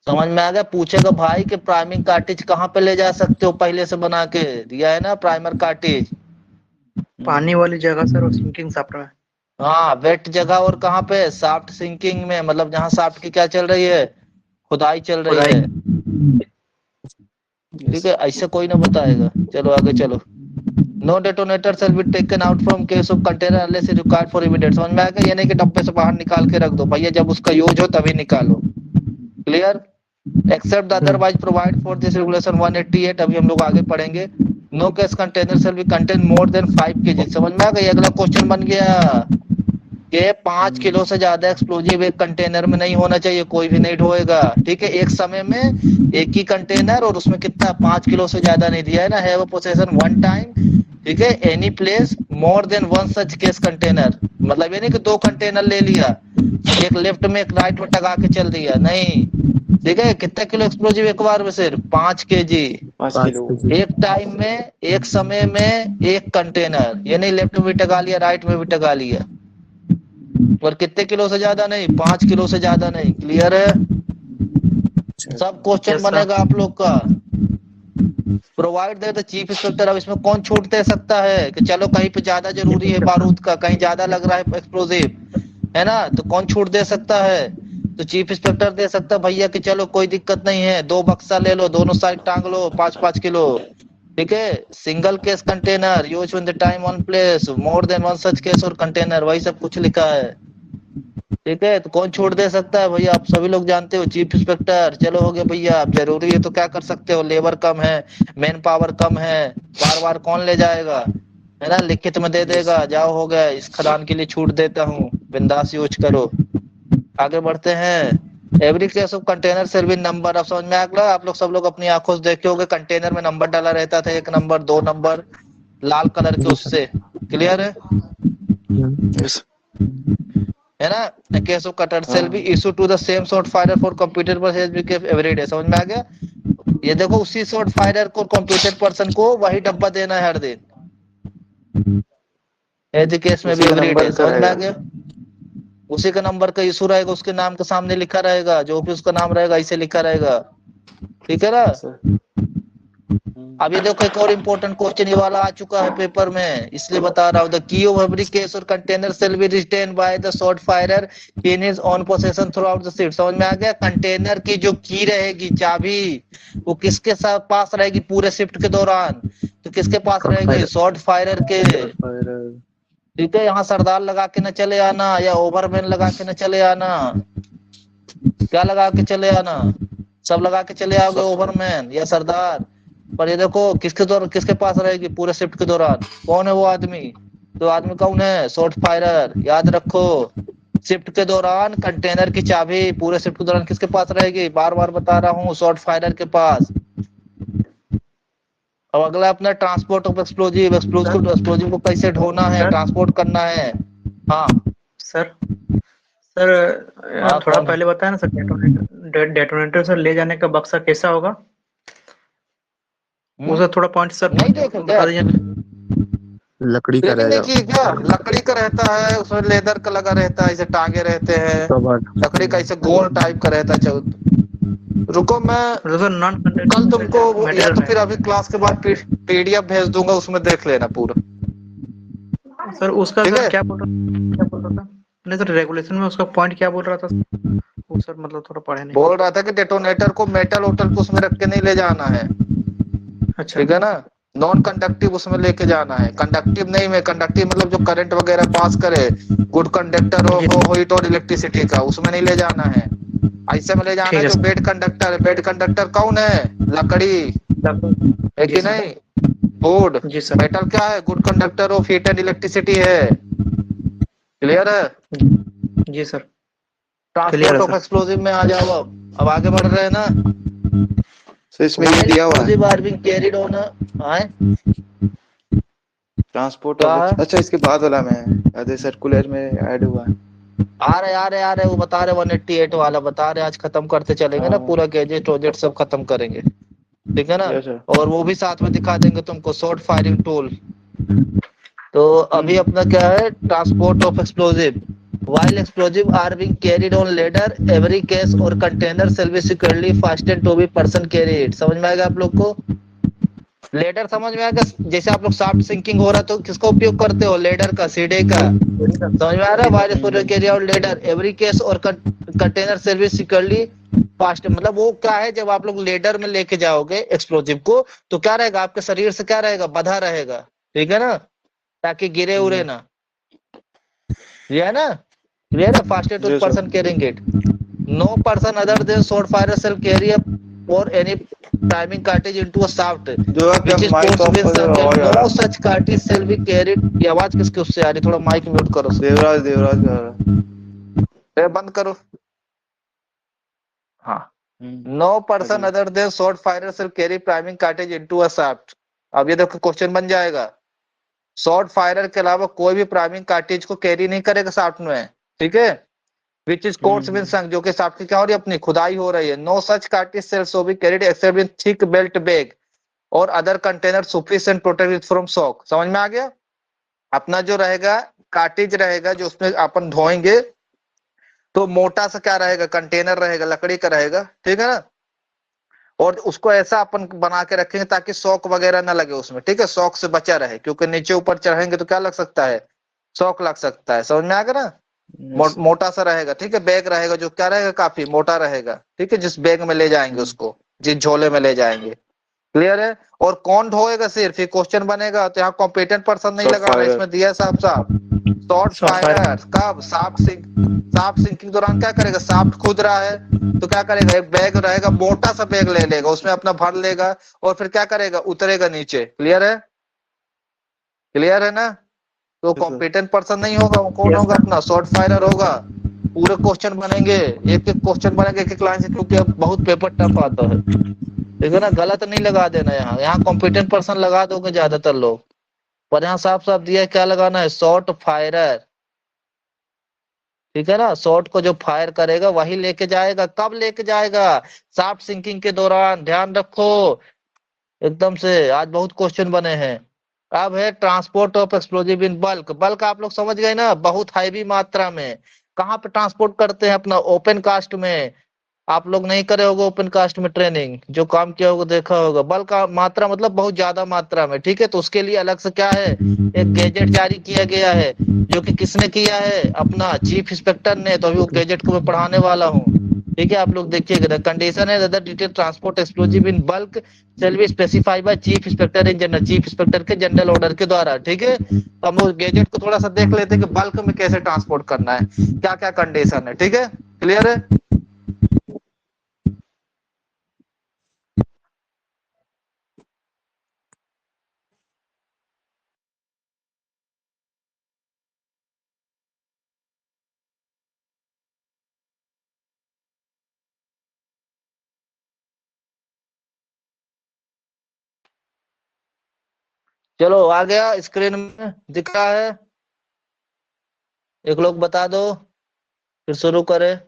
समझ में आ गया? पूछेगा भाई कि प्राइमिंग कार्टिज कहाँ पे ले जा सकते हो, पहले से बना के दिया है ना प्राइमर कार्टिज। पानी वाली जगह सर, और सिंकिंग साफ्ट में। हाँ वेट जगह, और कहाँ पे, शाफ्ट सिंकिंग में, मतलब जहाँ शाफ्ट की क्या चल रही है, खुदाई चल रही खुदाई। है। ठीक यस। है, ऐसे कोई ना बताएगा। चलो आगे चलो। No detonator shall be taken out from case of container unless required for immediate. समझ में आ गया? ये नहीं कि डब्बे से बाहर निकाल के रख दो भैया, जब उसका यूज हो तभी निकालो। Clear? Except the otherwise provide for this regulation 188। अभी हम लोग आगे पढ़ेंगे। No case container shall be contain more than 5 kg। समझ में आ गया? अगला क्वेश्चन बन गया कि 5 किलो से ज्यादा एक्सप्लोजिव एक कंटेनर में नहीं होना चाहिए, कोई भी नहीं ढोएगा। ठीक है, एक समय में एक ही कंटेनर, और उसमें कितना, 5 किलो से ज्यादा नहीं दिया है ना। Have a position one time. ठीक है, any place more than one such case container, मतलब ये नहीं कि दो कंटेनर ले लिया, एक लेफ्ट में एक राइट में टगा के चल दिया, नहीं। ठीक है, कितना किलो एक्सप्लोजिव एक बार में, सिर्फ 5 kg 5 किलो। एक टाइम में, एक समय में एक कंटेनर, ये नहीं लेफ्ट में भी टगा लिया राइट में भी टगा लिया। और कितने किलो से ज्यादा नहीं, 5 किलो से ज्यादा नहीं। क्लियर है? सब क्वेश्चन Yes, sir. बनेगा आप लोग का। Provide the chief inspector. अब इसमें कौन छूट दे सकता है कि चलो कहीं पे ज्यादा जरूरी है बारूद का, कहीं ज्यादा लग रहा है एक्सप्लोजिव, है ना? तो कौन छूट दे सकता है? तो चीफ इंस्पेक्टर दे सकता है भैया कि चलो कोई दिक्कत नहीं है, 2 बक्सा ले लो, दोनों साइड टांग लो, 5-5 किलो। ठीक है, single case container use in the time one place more than one such case और कंटेनर, वही सब कुछ लिखा है। ठीक है, तो कौन छूट दे सकता है भैया? आप सभी लोग जानते हो, चीफ इंस्पेक्टर। चलो हो गया भैया, अब जरूरी है तो क्या कर सकते हो, लेबर कम है, मैन पावर कम है, बार बार कौन ले जाएगा, है ना? लिखित में दे देगा, जाओ हो गया, इस खदान के लिए छूट देता हूँ, बिंदास यूज करो। आगे बढ़ते हैं। Every case of container shall be number. अब समझ में आ गया? आप लोग सब लोग अपनी आंखों से देखे होंगे, कंटेनर में नंबर डाला रहता था, 1 नंबर 2 नंबर लाल कलर के जी सर। उससे। क्लियर है? यस। है ना? A case of cutter shall be हाँ। issued to the same short firer for computer पर every day। समझ में आ गया? ये देखो उसी शॉर्ट फायरर को, कंप्यूटर पर्सन को वही डब्बा देना है हर दिन। ऐसे केस में भी उसी का एवरी डे। नंबर का समझ में आ रहेगा। गया? उसी का नंबर का इशू रहेगा, उसके नाम के सामने लिखा रहेगा, जो भी उसका नाम रहेगा ऐसे लिखा रहेगा। ठीक है ना? सर। अब ये देखो एक और इम्पोर्टेंट क्वेश्चन ये वाला आ चुका है पेपर में, इसलिए बता रहा हूँ। The key of every case और container shall be retain by the short firer in his own position throughout the shift. समझ में आ गया? कंटेनर की जो की रहेगी, चाबी, वो किसके साथ पास रहेगी पूरे शिफ्ट के दौरान? तो किसके पास रहेगी? शॉर्ट फायरर के। ठीक है, यहाँ सरदार लगा के न चले आना, या ओवरमैन लगा के न चले आना। क्या लगा के चले आना? सब लगा के चले आओगे, ओवरमैन या सरदार। पर ये देखो किसके पास रहेगी पूरे शिफ्ट के दौरान? कौन है वो आदमी? तो आदमी कौन है? Short firer. याद रखो, शिफ्ट के दौरान कंटेनर की चाबी पूरे शिफ्ट के दौरान किसके पास रहेगी? बार बार बता रहा हूँ, शॉर्ट फायरर के पास। अब अगला अपना ट्रांसपोर्ट ऑफ एक्सप्लोजिव, एक्सप्लोजिव को कैसे ढोना है, सर ट्रांसपोर्ट करना है। हाँ सर सर हाँ थोड़ा कौन है? पहले बताया ना सर, डेटोनेटर डेटोनेटर से ले जाने का बक्सा कैसा होगा? हम्म? उसे थोड़ा पॉइंट सर नहीं देखे क्या? बता दीजिए। लकड़ी का ट्रेनिंग नहीं रहेगा। की क्या? लकड़ी का रहता है, उसमें लेदर का लगा रहता है, ऐसे टांगे रहते हैं। कवर। लकड़ी का ऐसे गोल टाइप का रहता है। रुको मैं मतलब सर नॉन कल तुमको कंडक्टिंग या मटेरियल तो में। फिर अभी क्लास के बाद पीडीएफ भेज दूंगा, उसमें देख लेना पूरा। सर उसका ठीक सर है। क्या बोल रहा था? नहीं सर, रेगुलेशन में उसका पॉइंट क्या बोल रहा था? वो सर मतलब थोड़ा पढ़े नहीं। बोल रहा था कि डेटोनेटर को मेटल वोटल को उसमें रख के नहीं ले जाना है। अच्छा। ठीक है ना? नॉन कंडक्टिव उसमें लेके जाना है, कंडक्टिव नहीं में। कंडक्टिव मतलब जो करंट वगैरह पास करे, गुड कंडक्टर जी हो हीट और इलेक्ट्रिसिटी का, उसमें नहीं ले जाना है। ऐसे में ले जाना ठीक है है जो सर। बेड कंडक्टर है। बेड कंडक्टर कौन है? लकड़ी है जी कि सर। नहीं? वुड। Ji sir. मेटल क्या है? Good conductor of heat and electricity है। क्लियर है? जी सर। क्लियर ट्रांसपोर्ट है ऑफ सर। एक्सप्लोजिव में आ जाओ। अब आगे बढ़ रहे हैं ना। सर इसमें ये व्हाइल दिया हुआ है explosive are being carried on a transport क्या ऑफ। है? अच्छा इसके बाद वाला में है, अरे सर्कुलर में ऐड हुआ है। आ रहे वो बता रहे 188 वाला बता रहे। आज खत्म करते चलेंगे ना, हाँ पूरा गैजेट वोजेट सब खत्म करेंगे। ठीक है ना? Yes sir. और वो भी साथ में दिखा देंगे तुमको, शॉर्ट फायरिंग टूल। तो अभी हम्म। अपना क्या है? Transport of explosive. While explosive are being carried on ladder, every case or container shall be securely fastened to be person carried। समझ में आएगा आप लोग को? लेडर समझ में आएगा? जैसे आप लोग सॉफ्ट सिंकिंग हो रहा तो किसका उपयोग करते हो? लेडर का, सीडे का। समझ में आ रहा है? Wire supporter hmm. Carry out ladder every case और कंटेनर सर्विस सिक्योरली फास्ट। मतलब वो क्या है, जब आप लोग लेडर में लेके जाओगे एक्सप्लोजिव को, तो क्या रहेगा? आपके शरीर से क्या रहेगा? बंधा रहेगा। ठीक है ना? ताकि गिरे उरे ना। ये है ना? क्लियर है? Fastest to yes sir. Person carrying it. No person other than short fire shall carry up और any priming cartridge into a shaft जो आपका which is mic course of within कर sunk आवाज and आ no रहा है। such cartridge shall be carried। ये आवाज किसके उससे आ रही? थोड़ा माइक म्यूट करो। देवराज देवराज का आ रहा है। बंद करो। हाँ। हम्म। नो पर्सन अभी other than short fire shall carry priming cartridge into a shaft. अब ये देखो क्वेश्चन बन जाएगा। शॉर्ट फायरर के अलावा कोई भी प्राइमिंग कार्टेज को कैरी नहीं करेगा शाफ्ट में। ठीक है? विच इज कोर्स विन संक, जो कि शाफ्ट की क्या हो रही है? अपनी खुदाई हो रही है। No such cartridge shall so be carried except in thick belt bag और other container sufficient protected from shock. समझ में आ गया? अपना जो रहेगा कार्टेज रहेगा, जो उसमें अपन धोएंगे, तो मोटा सा क्या रहेगा? कंटेनर रहेगा, लकड़ी का रहेगा। ठीक है ना? और उसको ऐसा अपन बना के रखेंगे ताकि शॉक वगैरह ना लगे उसमें। ठीक है? शॉक से बचा रहे, क्योंकि नीचे ऊपर चढ़ेंगे तो क्या लग सकता है? शॉक लग सकता है। समझ में आ गया ना? Yes sir. मोटा सा रहेगा। ठीक है? बैग रहेगा जो क्या रहेगा? काफी मोटा रहेगा। ठीक है? जिस बैग में ले जाएंगे उसको, जिस झोले में ले जाएंगे। क्लियर है? और कौन ढोएगा? सिर्फ ये क्वेश्चन बनेगा तो यहाँ कॉम्पिटेंट पर्सन नहीं शॉर्ट लगाना, फायर। इसमें दिया साफ साफ। Short short fire. फायर कब? साफ्ट सिंकिंग दौरान क्या करेगा? साफ्ट खुद रहा है तो क्या करेगा? एक बैग रहेगा, मोटा सा बैग ले लेगा, उसमें अपना भर लेगा और फिर क्या करेगा? उतरेगा नीचे। क्लियर है? क्लियर है ना? तो यस सर। कॉम्पिटेंट पर्सन नहीं होगा, वो कौन यस होगा? सर। अपना शॉर्ट फायरर होगा। पूरे क्वेश्चन बनेंगे, एक एक क्वेश्चन बनेंगे एक एक लाइन से, क्योंकि अब बहुत पेपर टफ आता है। ठीक है ना? गलत नहीं लगा देना। यहाँ कॉम्पिटेंट पर्सन लगा दोगे ज्यादातर लोग, पर यहाँ साफ साफ दिया है क्या लगाना है? Short firer. ठीक है ना? शॉर्ट को जो फायर करेगा वही लेके जाएगा। कब लेके जाएगा? शाफ्ट सिंकिंग के दौरान। ध्यान रखो एकदम से। आज बहुत क्वेश्चन बने हैं। अब है transport of explosive in bulk. Bulk आप लोग समझ गए ना? बहुत हैवी मात्रा में। कहाँ पे ट्रांसपोर्ट करते हैं? अपना ओपन कास्ट में। आप लोग नहीं करे होगे ओपन कास्ट में ट्रेनिंग, जो काम किया होगा देखा होगा। बल्क का मात्रा मतलब बहुत ज्यादा मात्रा में। ठीक है? तो उसके लिए अलग से क्या है? एक गैजेट जारी किया गया है, जो कि किसने किया है? अपना चीफ इंस्पेक्टर ने। तो अभी वो गैजेट को मैं पढ़ाने वाला हूँ। ठीक है? आप लोग देखिएगा। कंडीशन है other detail transport explosive in bulk shall be specified by chief inspector in general. Chief inspector के जनरल ऑर्डर के द्वारा। ठीक है? तो हम उस गैजेट को थोड़ा सा देख लेते हैं कि बल्क में कैसे ट्रांसपोर्ट करना है, क्या क्या कंडीशन है। ठीक है? क्लियर है? चलो आ गया स्क्रीन में दिख रहा है, एक लोग बता दो फिर शुरू करें।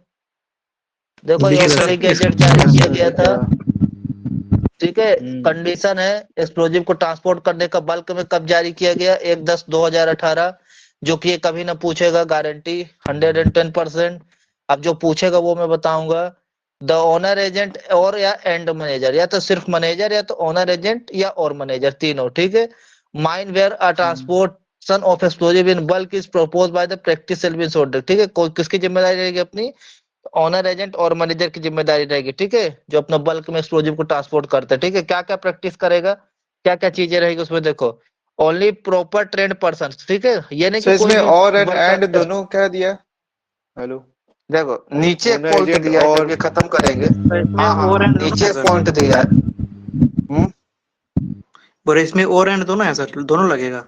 देखो ये दिख रहा ओपनिंग है गैजेट जारी किया गया था, ठीक है। हम्म। कंडीशन है एक्सप्लोजिव को ट्रांसपोर्ट करने का बल्क में कब जारी किया गया, 1/10/2018, जो कि ये कभी ना पूछेगा, गारंटी 110%। अब जो पूछेगा वो मैं बताऊंगा। द ओनर एजेंट और या एंड मैनेजर, या तो सिर्फ मैनेजर या तो ओनर एजेंट या और मैनेजर, तीनों, ठीक है। Mine where a transportation of explosive in bulk is propose by the practice shall be solder, ठीक है। कोई किसकी जिम्मेदारी रहेगी अपनी, ऑनर एजेंट और मैनेजर की जिम्मेदारी रहेगी, ठीक है, जो अपना बल्क में एक्सप्लोजिव को ट्रांसपोर्ट करते हैं, ठीक है। क्या क्या प्रैक्टिस करेगा, क्या क्या चीजें रहेगी उसमें, देखो। ओनली प्रॉपर ट्रेंड पर्सन, ठीक है, ये नहीं सर कि कोई इसमें भी और बल्क एंड में। दोनों क्या दिया? हेलो। देखो नीचे एक ओनर पॉइंट एजेंट दिया है जब और ये खत्म करेंगे। तो इसमें हाँ हाँ और एंड दोनों नीचे है एक सर, पॉइंट दिया है। और इसमें और एंड दोनों है सर, दोनों लगेगा।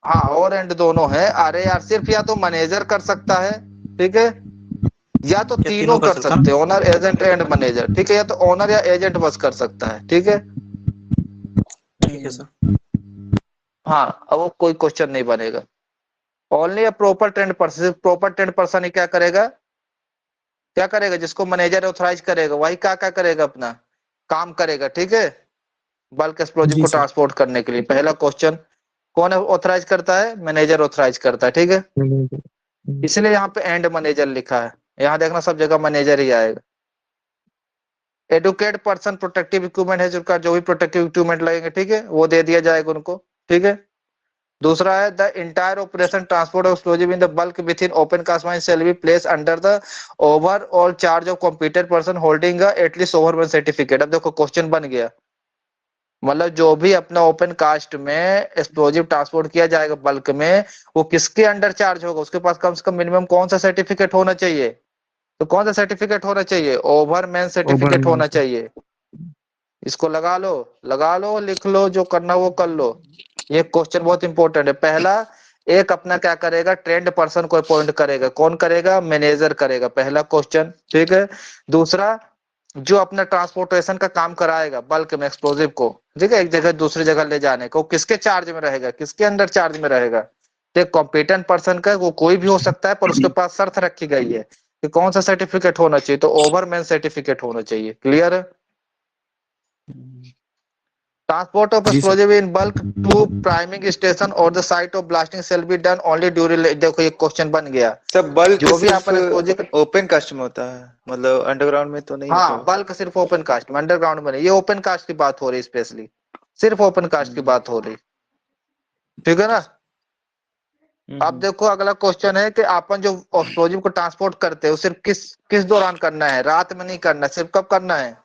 हाँ और एंड दोनों है। अरे यार सिर्फ या तो मैनेजर कर सकता है, ठीक है, या तो क्या तीनों तीनों कर कर सकता सकते हूँ? हैं, ओनर एजेंट एंड मैनेजर, ठीक है, या तो ओनर या एजेंट बस कर सकता है, ठीक है। ठीक है सर। हाँ अब वो कोई क्वेश्चन नहीं बनेगा। Only a proper trained person, proper trained person ही क्या करेगा, क्या करेगा, जिसको मैनेजर ऑथराइज करेगा वही क्या क्या करेगा, अपना काम करेगा, ठीक है, बल्क एक्सप्लोजिव जी को सर। ट्रांसपोर्ट करने के लिए। पहला क्वेश्चन, कौन ऑथराइज करता है, मैनेजर ऑथराइज करता है, ठीक है। इसलिए यहाँ पे एंड मैनेजर लिखा है, यहाँ देखना सब जगह मैनेजर ही आएगा। एडुकेट पर्सन प्रोटेक्टिव इक्विपमेंट है, जिनका जो भी प्रोटेक्टिव इक्विपमेंट लगेंगे, ठीक है, वो दे दिया जाएगा उनको, ठीक है। दूसरा है the entire operation transport of explosive in the bulk within open cast mine shall be place under the overall charge of competent person holding at least overman certificate. अब देखो क्वेश्चन बन गया, मतलब जो भी अपना ओपन कास्ट में एक्सप्लोजिव ट्रांसपोर्ट किया जाएगा बल्क में, वो किसके अंडर चार्ज होगा, उसके पास कम से कम मिनिमम कौन सा सर्टिफिकेट होना चाहिए, तो कौन सा सर्टिफिकेट होना चाहिए, ओवरमैन सर्टिफिकेट ओवरमैन होना चाहिए। इसको लगा लो, लिख लो, जो करना वो कर लो। ये क्वेश्चन बहुत इंपॉर्टेंट है। पहला, एक अपना क्या करेगा, ट्रेंड पर्सन को अपॉइंट करेगा, कौन करेगा, मैनेजर करेगा, पहला क्वेश्चन, ठीक है। दूसरा, जो अपना ट्रांसपोर्टेशन का काम कराएगा बल्क में एक्सप्लोजिव को, ठीक है, एक जगह दूसरी जगह ले जाने को, किसके चार्ज में रहेगा, किसके अंडर चार्ज में रहेगा, तो कॉम्पिटेंट पर्सन का, वो कोई भी हो सकता है, पर उसके पास शर्त रखी गई है कि कौन सा सर्टिफिकेट होना चाहिए, तो ओवरमैन सर्टिफिकेट होना चाहिए। क्लियर है। Transport of ji sir. Explosive in bulk to priming station और the site of blasting shall be done only during, देखो ये क्वेश्चन बन गया। सब बल्क जो भी सिर्फ अपन एक्सप्लोजिव, ओपन कास्ट में होता है, मतलब अंडरग्राउंड में तो नहीं होता हाँ वो? बल्क सिर्फ ओपन कास्ट में, अंडरग्राउंड में नहीं, ये ओपन कास्ट की बात हो रही है स्पेशली, सिर्फ ओपन कास्ट की बात हो रही, ठीक है ना। अब देखो अगला क्वेश्चन है कि अपन जो एक्सप्लोजिव को ट्रांसपोर्ट करते हैं वो सिर्फ किस किस दौरान करना है, रात में नहीं करना, सिर्फ कब करना है,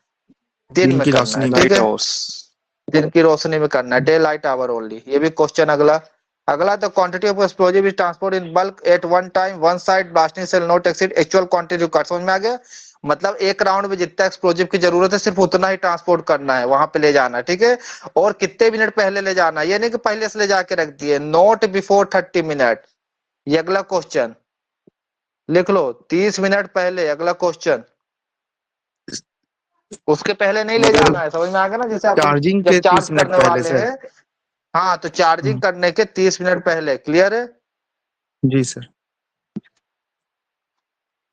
दिन दिन में की करना है, रोशनी में। ठीक नाइट है, हाउस। दिन की रोशनी में करना है, डे लाइट आवर ओनली। ये भी क्वेश्चन अगला। अगला, the quantity of explosive is transport in bulk at one time one side blasting shall not exceed actual quantity required, समझ में आ गया। मतलब एक राउंड में जितना एक्सप्लोजिव की जरूरत है सिर्फ उतना ही ट्रांसपोर्ट करना है, वहां पे ले जाना है, ठीक है। और कितने मिनट पहले ले जाना है, ये नहीं कि पहले से ले जाके रख दिए, नॉट बिफोर 30 मिनट। ये अगला क्वेश्चन लिख लो, 30 मिनट पहले, अगला क्वेश्चन, उसके पहले नहीं ले मतलब जाना है, समझ में आ गया ना, जैसे अपन चार्जिंग जब के चार्ज 30 मिनट करने पहले वाले सर। हैं, हाँ तो चार्जिंग करने के 30 मिनट पहले। क्लियर है। जी सर।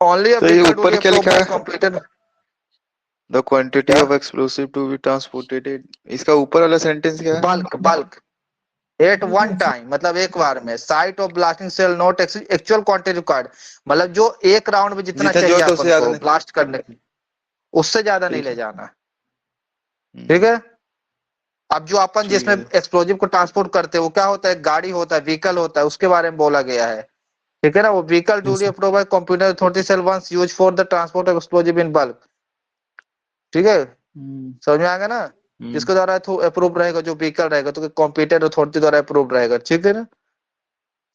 ओनली अ तो ये व्हीकल ऊपर ड्यूटी क्या अप्रूव्ड लिखा बाय है? कंप्लीटेड, द क्वांटिटी क्या, of explosive to be transported, इसका ऊपर वाला सेंटेंस क्या है? Bulk bulk at one time, मतलब एक बार में, site of blasting shall not actual quantity required, मतलब जो एक राउंड में जितना जितना चाहिए जरूरत है उससे अपन ज्यादा को नहीं। ब्लास्ट करने के लिए, उससे ज्यादा नहीं ठीक ले है। जाना, ठीक है। अब जो अपन ठीक जिसमें है। एक्सप्लोजिव को ट्रांसपोर्ट करते हैं वो क्या होता है, गाड़ी होता है, व्हीकल होता है, उसके बारे में बोला गया है, ठीक है ना। वो व्हीकल जी duty sir. Approved by computer authority shall once used for the transport of explosive in bulk, ठीक है, समझ में आ गया ना। जिसके द्वारा अप्रूव रहेगा, जो व्हीकल रहेगा तो कॉम्पिटेंट अथॉरिटी द्वारा अप्रूव रहेगा, ठीक है ना।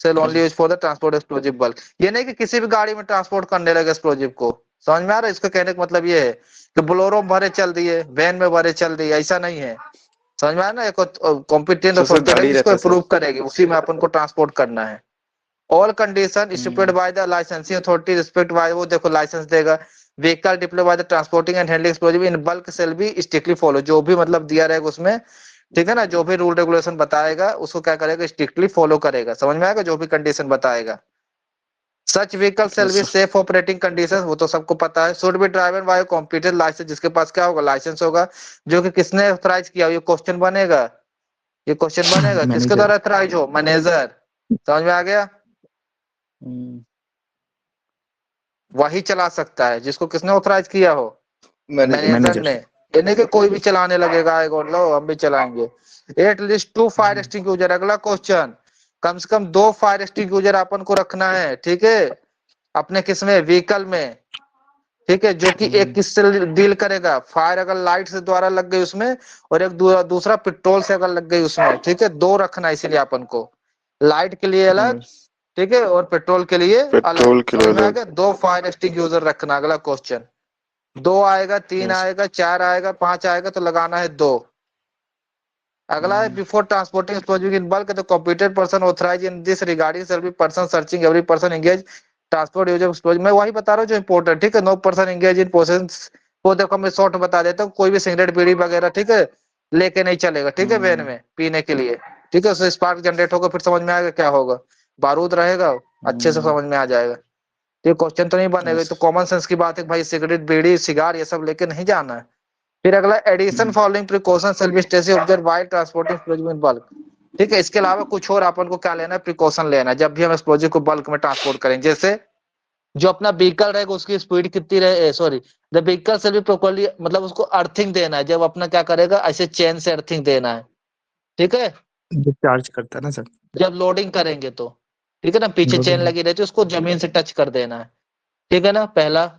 Shall only use for the transport explosive bulk, ये नहीं कि किसी भी गाड़ी में ट्रांसपोर्ट करने लगे एक्सप्लोजिव को, समझ में आ रहा है। इसका कहने का मतलब ये है कि बोलेरो में भरे चल दिए, वैन में भरे चल दिए, ऐसा नहीं है, समझ में आ रहा है ना। एक कॉम्पिटेंट तो सिर्फ अथॉरिटी गाड़ी रहेगी जिसको रहता है सर। अप्रूव करेगी, उसी में अपन को ट्रांसपोर्ट करना है। All condition stipulated by the licensing authority respect by, वो देखो लाइसेंस देगा। Vehicle deploy by the transporting and handling explosive in bulk shall be strictly follow, जो भी मतलब दिया रहेगा उसमें ठीक है ना, जो भी रूल रेगुलेशन बताएगा उसको क्या करेगा, स्ट्रिक्टली फॉलो करेगा, समझ में आएगा, जो भी कंडीशन बताएगा। Such vehicle shall be safe operating condition, वो तो सबको पता है। Should be driven by competent license, जिसके पास क्या होगा, लाइसेंस होगा, जो कि किसने ऑथराइज किया, ये क्वेश्चन बनेगा, ये क्वेश्चन बनेगा, किसके मैनेजर। द्वारा ऑथराइज हो, मैनेजर, समझ में आ गया। वही चला सकता है जिसको किसने ऑथराइज किया हो, मैनेजर मैनेजर। ने। ये नहीं कि कोई भी चलाने लगेगा, आएगा लो हम भी चलाएंगे। एटलीस्ट 2 फायर एक्सटिंग यूजर, अगला क्वेश्चन, कम से कम 2 फायर एक्सटिंग यूजर अपन को रखना है, ठीक है, अपने किसमें, व्हीकल में, ठीक है, जो कि एक किससे डील करेगा, फायर अगर लाइट से द्वारा लग गई उसमें, और एक दूसरा पेट्रोल से अगर लग गई उसमें, ठीक है, 2 रखना है इसीलिए अपन को, लाइट के लिए अलग, ठीक है, और पेट्रोल के लिए अलग, पेट्रोल के लिए समझ में आ अलग। गया। 2 फायर एक्सटिंग यूजर रखना, अगला क्वेश्चन, 2 आएगा, 3 Yes. आएगा, 4 आएगा, 5 आएगा, तो लगाना है 2। अगला है before transporting explosive in bulk, the competent person authorise in this regarding shall be person searching every person engage transport use explosive. मैं वही बता रहा हूँ जो इंपॉर्टेंट, ठीक है। No person engage in possession, वो देखो मैं शॉर्ट बता देता हूँ, कोई भी सिगरेट बीड़ी वगैरह, ठीक है, लेके नहीं चलेगा, ठीक है, वैन में पीने के लिए, ठीक है, उससे स्पार्क जनरेट होगा, फिर समझ में आएगा क्या होगा, बारूद रहेगा, अच्छे से समझ में आ जाएगा। ये क्वेश्चन तो नहीं बनेगा, तो कॉमन सेंस की बात है भाई, सिगरेट बीड़ी सिगार ये सब लेके नहीं जाना है। फिर अगला, addition following precaution shall be taken observe while transporting explosive in bulk, ठीक है। इसके अलावा कुछ और अपन को क्या लेना है, प्रिकॉशन लेना है जब भी हम एक्सप्लोजिव को बल्क में ट्रांसपोर्ट करें। जैसे जो अपना व्हीकल रहेगा उसकी स्पीड कितनी रहे, sorry, the vehicle shall be properly, मतलब उसको अर्थिंग देना है, जब अपना क्या करेगा, ऐसे चेन से अर्थिंग देना है, ठीक है, जो चार्ज करता है ना सर। जब लोडिंग करेंगे तो, ठीक है ना, पीछे चेन लोडिंग। लगी रहती है, उसको जमीन से टच कर देना है, ठीक है ना, पहला।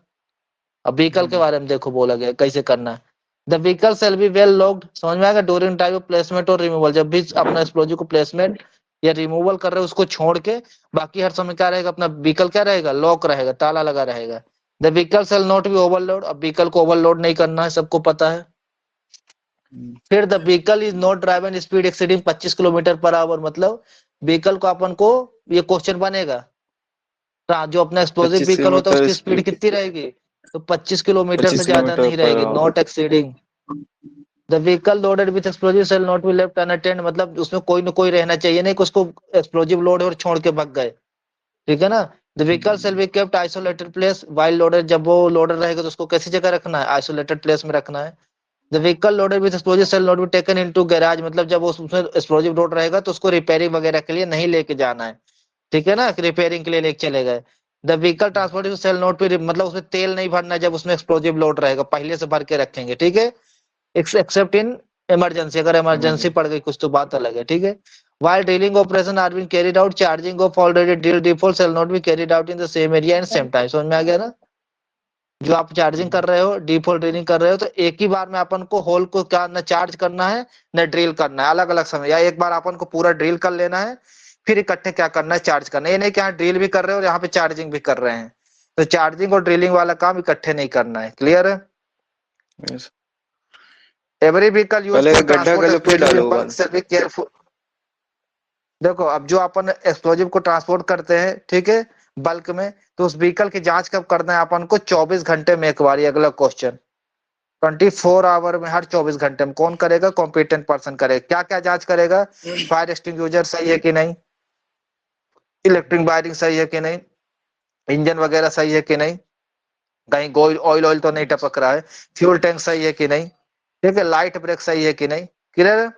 अब व्हीकल के बारे में देखो बोला गया कैसे करना है। The vehicle shall be well locked, समझ में आएगा, ड्यूरिंग टाइम ऑफ प्लेसमेंट और रिमूवल, जब भी अपना एक्सप्लोजिव को प्लेसमेंट या रिमूवल कर रहे हो उसको छोड़ के, बाकी हर समय क्या रहेगा, अपना व्हीकल क्या रहेगा, लॉक रहेगा, ताला लगा रहेगा। The vehicle shall not be overload, अब व्हीकल को ओवरलोड नहीं करना है, सबको पता है। फिर the vehicle is not driven speed exceeding 25 kilometre per hour, मतलब व्हीकल को अपन को, ये क्वेश्चन बनेगा, जो अपना एक्सप्लोजिव 25 व्हीकल होता है किलोमीटर उसकी स्पीड स्पीड, कितनी रहेगी, तो 25 किलोमीटर से 25 ज्यादा किलोमीटर नहीं पर रहेगी, hour. Not exceeding. The vehicle loaded with explosive shall not be left unattend, मतलब उसमें कोई न कोई रहना चाहिए, नहीं कि उसको एक्सप्लोजिव लोड और छोड़ के भाग गए, ठीक है ना। The vehicle shall be kept isolated place while loaded, जब वो लोडर रहेगा तो उसको कैसी जगह रखना है, आइसोलेटेड प्लेस में रखना है। The vehicle loaded with explosive shall not be taken into garage, मतलब जब उसमें एक्सप्लोजिव लोड रहेगा तो उसको रिपेयरिंग वगैरह के लिए नहीं लेके जाना है, ठीक है ना, रिपेयरिंग के लिए लेके चले गए। The vehicle transportation shall not pay, मतलब उसमें तेल नहीं भरना है जब उसमें एक्सप्लोजिव लोड रहेगा, पहले से भर के रखेंगे, ठीक है, एक्सेप्ट इन इमरजेंसी, अगर इमरजेंसी पड़ गई कुछ तो बात अलग है, ठीक है। While drilling operation are being carried out, charging of already drilled default shall not be carried out in the same area and same time, समझ में आ गया ना। जो आप चार्जिंग कर रहे हो, डिफॉल्ट ड्रिलिंग कर रहे हो, तो एक ही बार में अपन को होल को क्या न चार्ज करना है न ड्रिल करना है, अलग अलग समय, या एक बार अपन को पूरा ड्रिल कर लेना है, फिर इकट्ठे क्या करना है, चार्ज करना है। ये नहीं कि यहाँ ड्रिल भी कर रहे हो और यहाँ पे चार्जिंग भी कर रहे हैं, तो चार्जिंग और ड्रिलिंग वाला काम इकट्ठे नहीं करना है, क्लियर है। Yes. एवरी व्हीकल यूज पहले फॉर गड्ढा कर लो फिर ट्रांसपोर्ट डालो बल्क वन। से बी केयरफुल। देखो अब जो अपन एक्सप्लोजिव को ट्रांसपोर्ट करते हैं, ठीक है, बल्क में, तो उस व्हीकल की जांच कब करना है अपन को, 24 घंटे में एक बार। अगला क्वेश्चन, 24 आवर में, हर 24 घंटे में कौन करेगा, कॉम्पिटेंट पर्सन करेगा। क्या क्या जांच करेगा, फायर एक्सटिंग्विशर सही है कि नहीं, इलेक्ट्रिक वायरिंग सही है कि नहीं, इंजन वगैरह सही है कि नहीं, कहीं ऑयल ऑयल तो नहीं टपक रहा है, फ्यूल टैंक सही है कि नहीं, ठीक है, लाइट ब्रेक सही है कि नहीं, क्लियर है।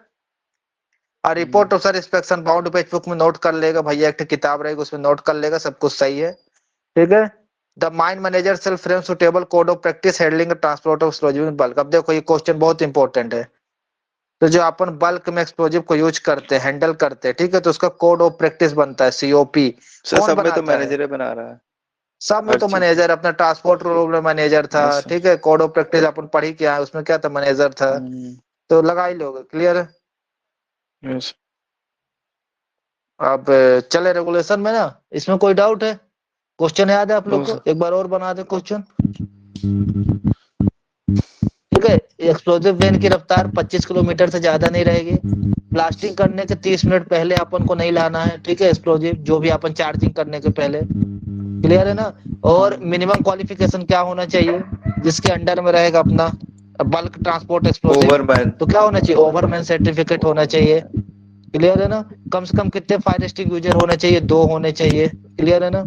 और report of sir inspection bound page book में नोट कर लेगा भैया, एक किताब रहेगी उसमें नोट कर लेगा, सब कुछ सही है, ठीक है। The mine manager shall frame suitable code of practice handling transport of explosive in bulk. अब देखो ये क्वेश्चन बहुत इंपॉर्टेंट है। तो जो अपन बल्क में एक्सप्लोजिव को यूज करते हैं, हैंडल करते हैं, ठीक है, तो उसका कोड ऑफ प्रैक्टिस बनता है, सीओपी। सर कौन सब में तो बनाता है, मैनेजर बना रहा है सब में हर तो चीज। मैनेजर, अपना ट्रांसपोर्ट रूल में मैनेजर था, यस सर। ठीक है, कोड ऑफ प्रैक्टिस अपन पढ़ ही क्या है, उसमें क्या था, मैनेजर था, तो लगा ही लोगे, क्लियर है। यस। अब चले रेगुलेशन में ना, इसमें कोई डाउट है, क्वेश्चन याद है आप लोग नो को, सर। एक बार और बना दे क्वेश्चन, ठीक है। एक्सप्लोजिव वेन की रफ्तार 25 किलोमीटर से ज्यादा नहीं रहेगी, ब्लास्टिंग करने के 30 मिनट पहले अपन को नहीं लाना है, ठीक है, एक्सप्लोजिव जो भी अपन चार्जिंग करने के पहले, क्लियर है ना। और मिनिमम क्वालिफिकेशन क्या होना चाहिए, जिसके अंडर में रहेगा अपना बल्क ट्रांसपोर्ट एक्सप्लोसिव, ओवरमैन। तो क्या होना चाहिए, ओवरमैन सर्टिफिकेट होना चाहिए। क्लियर है ना। कम से कम कितने फायर एक्सटिंग्विशर होने चाहिए, 2 होने चाहिए। क्लियर है ना।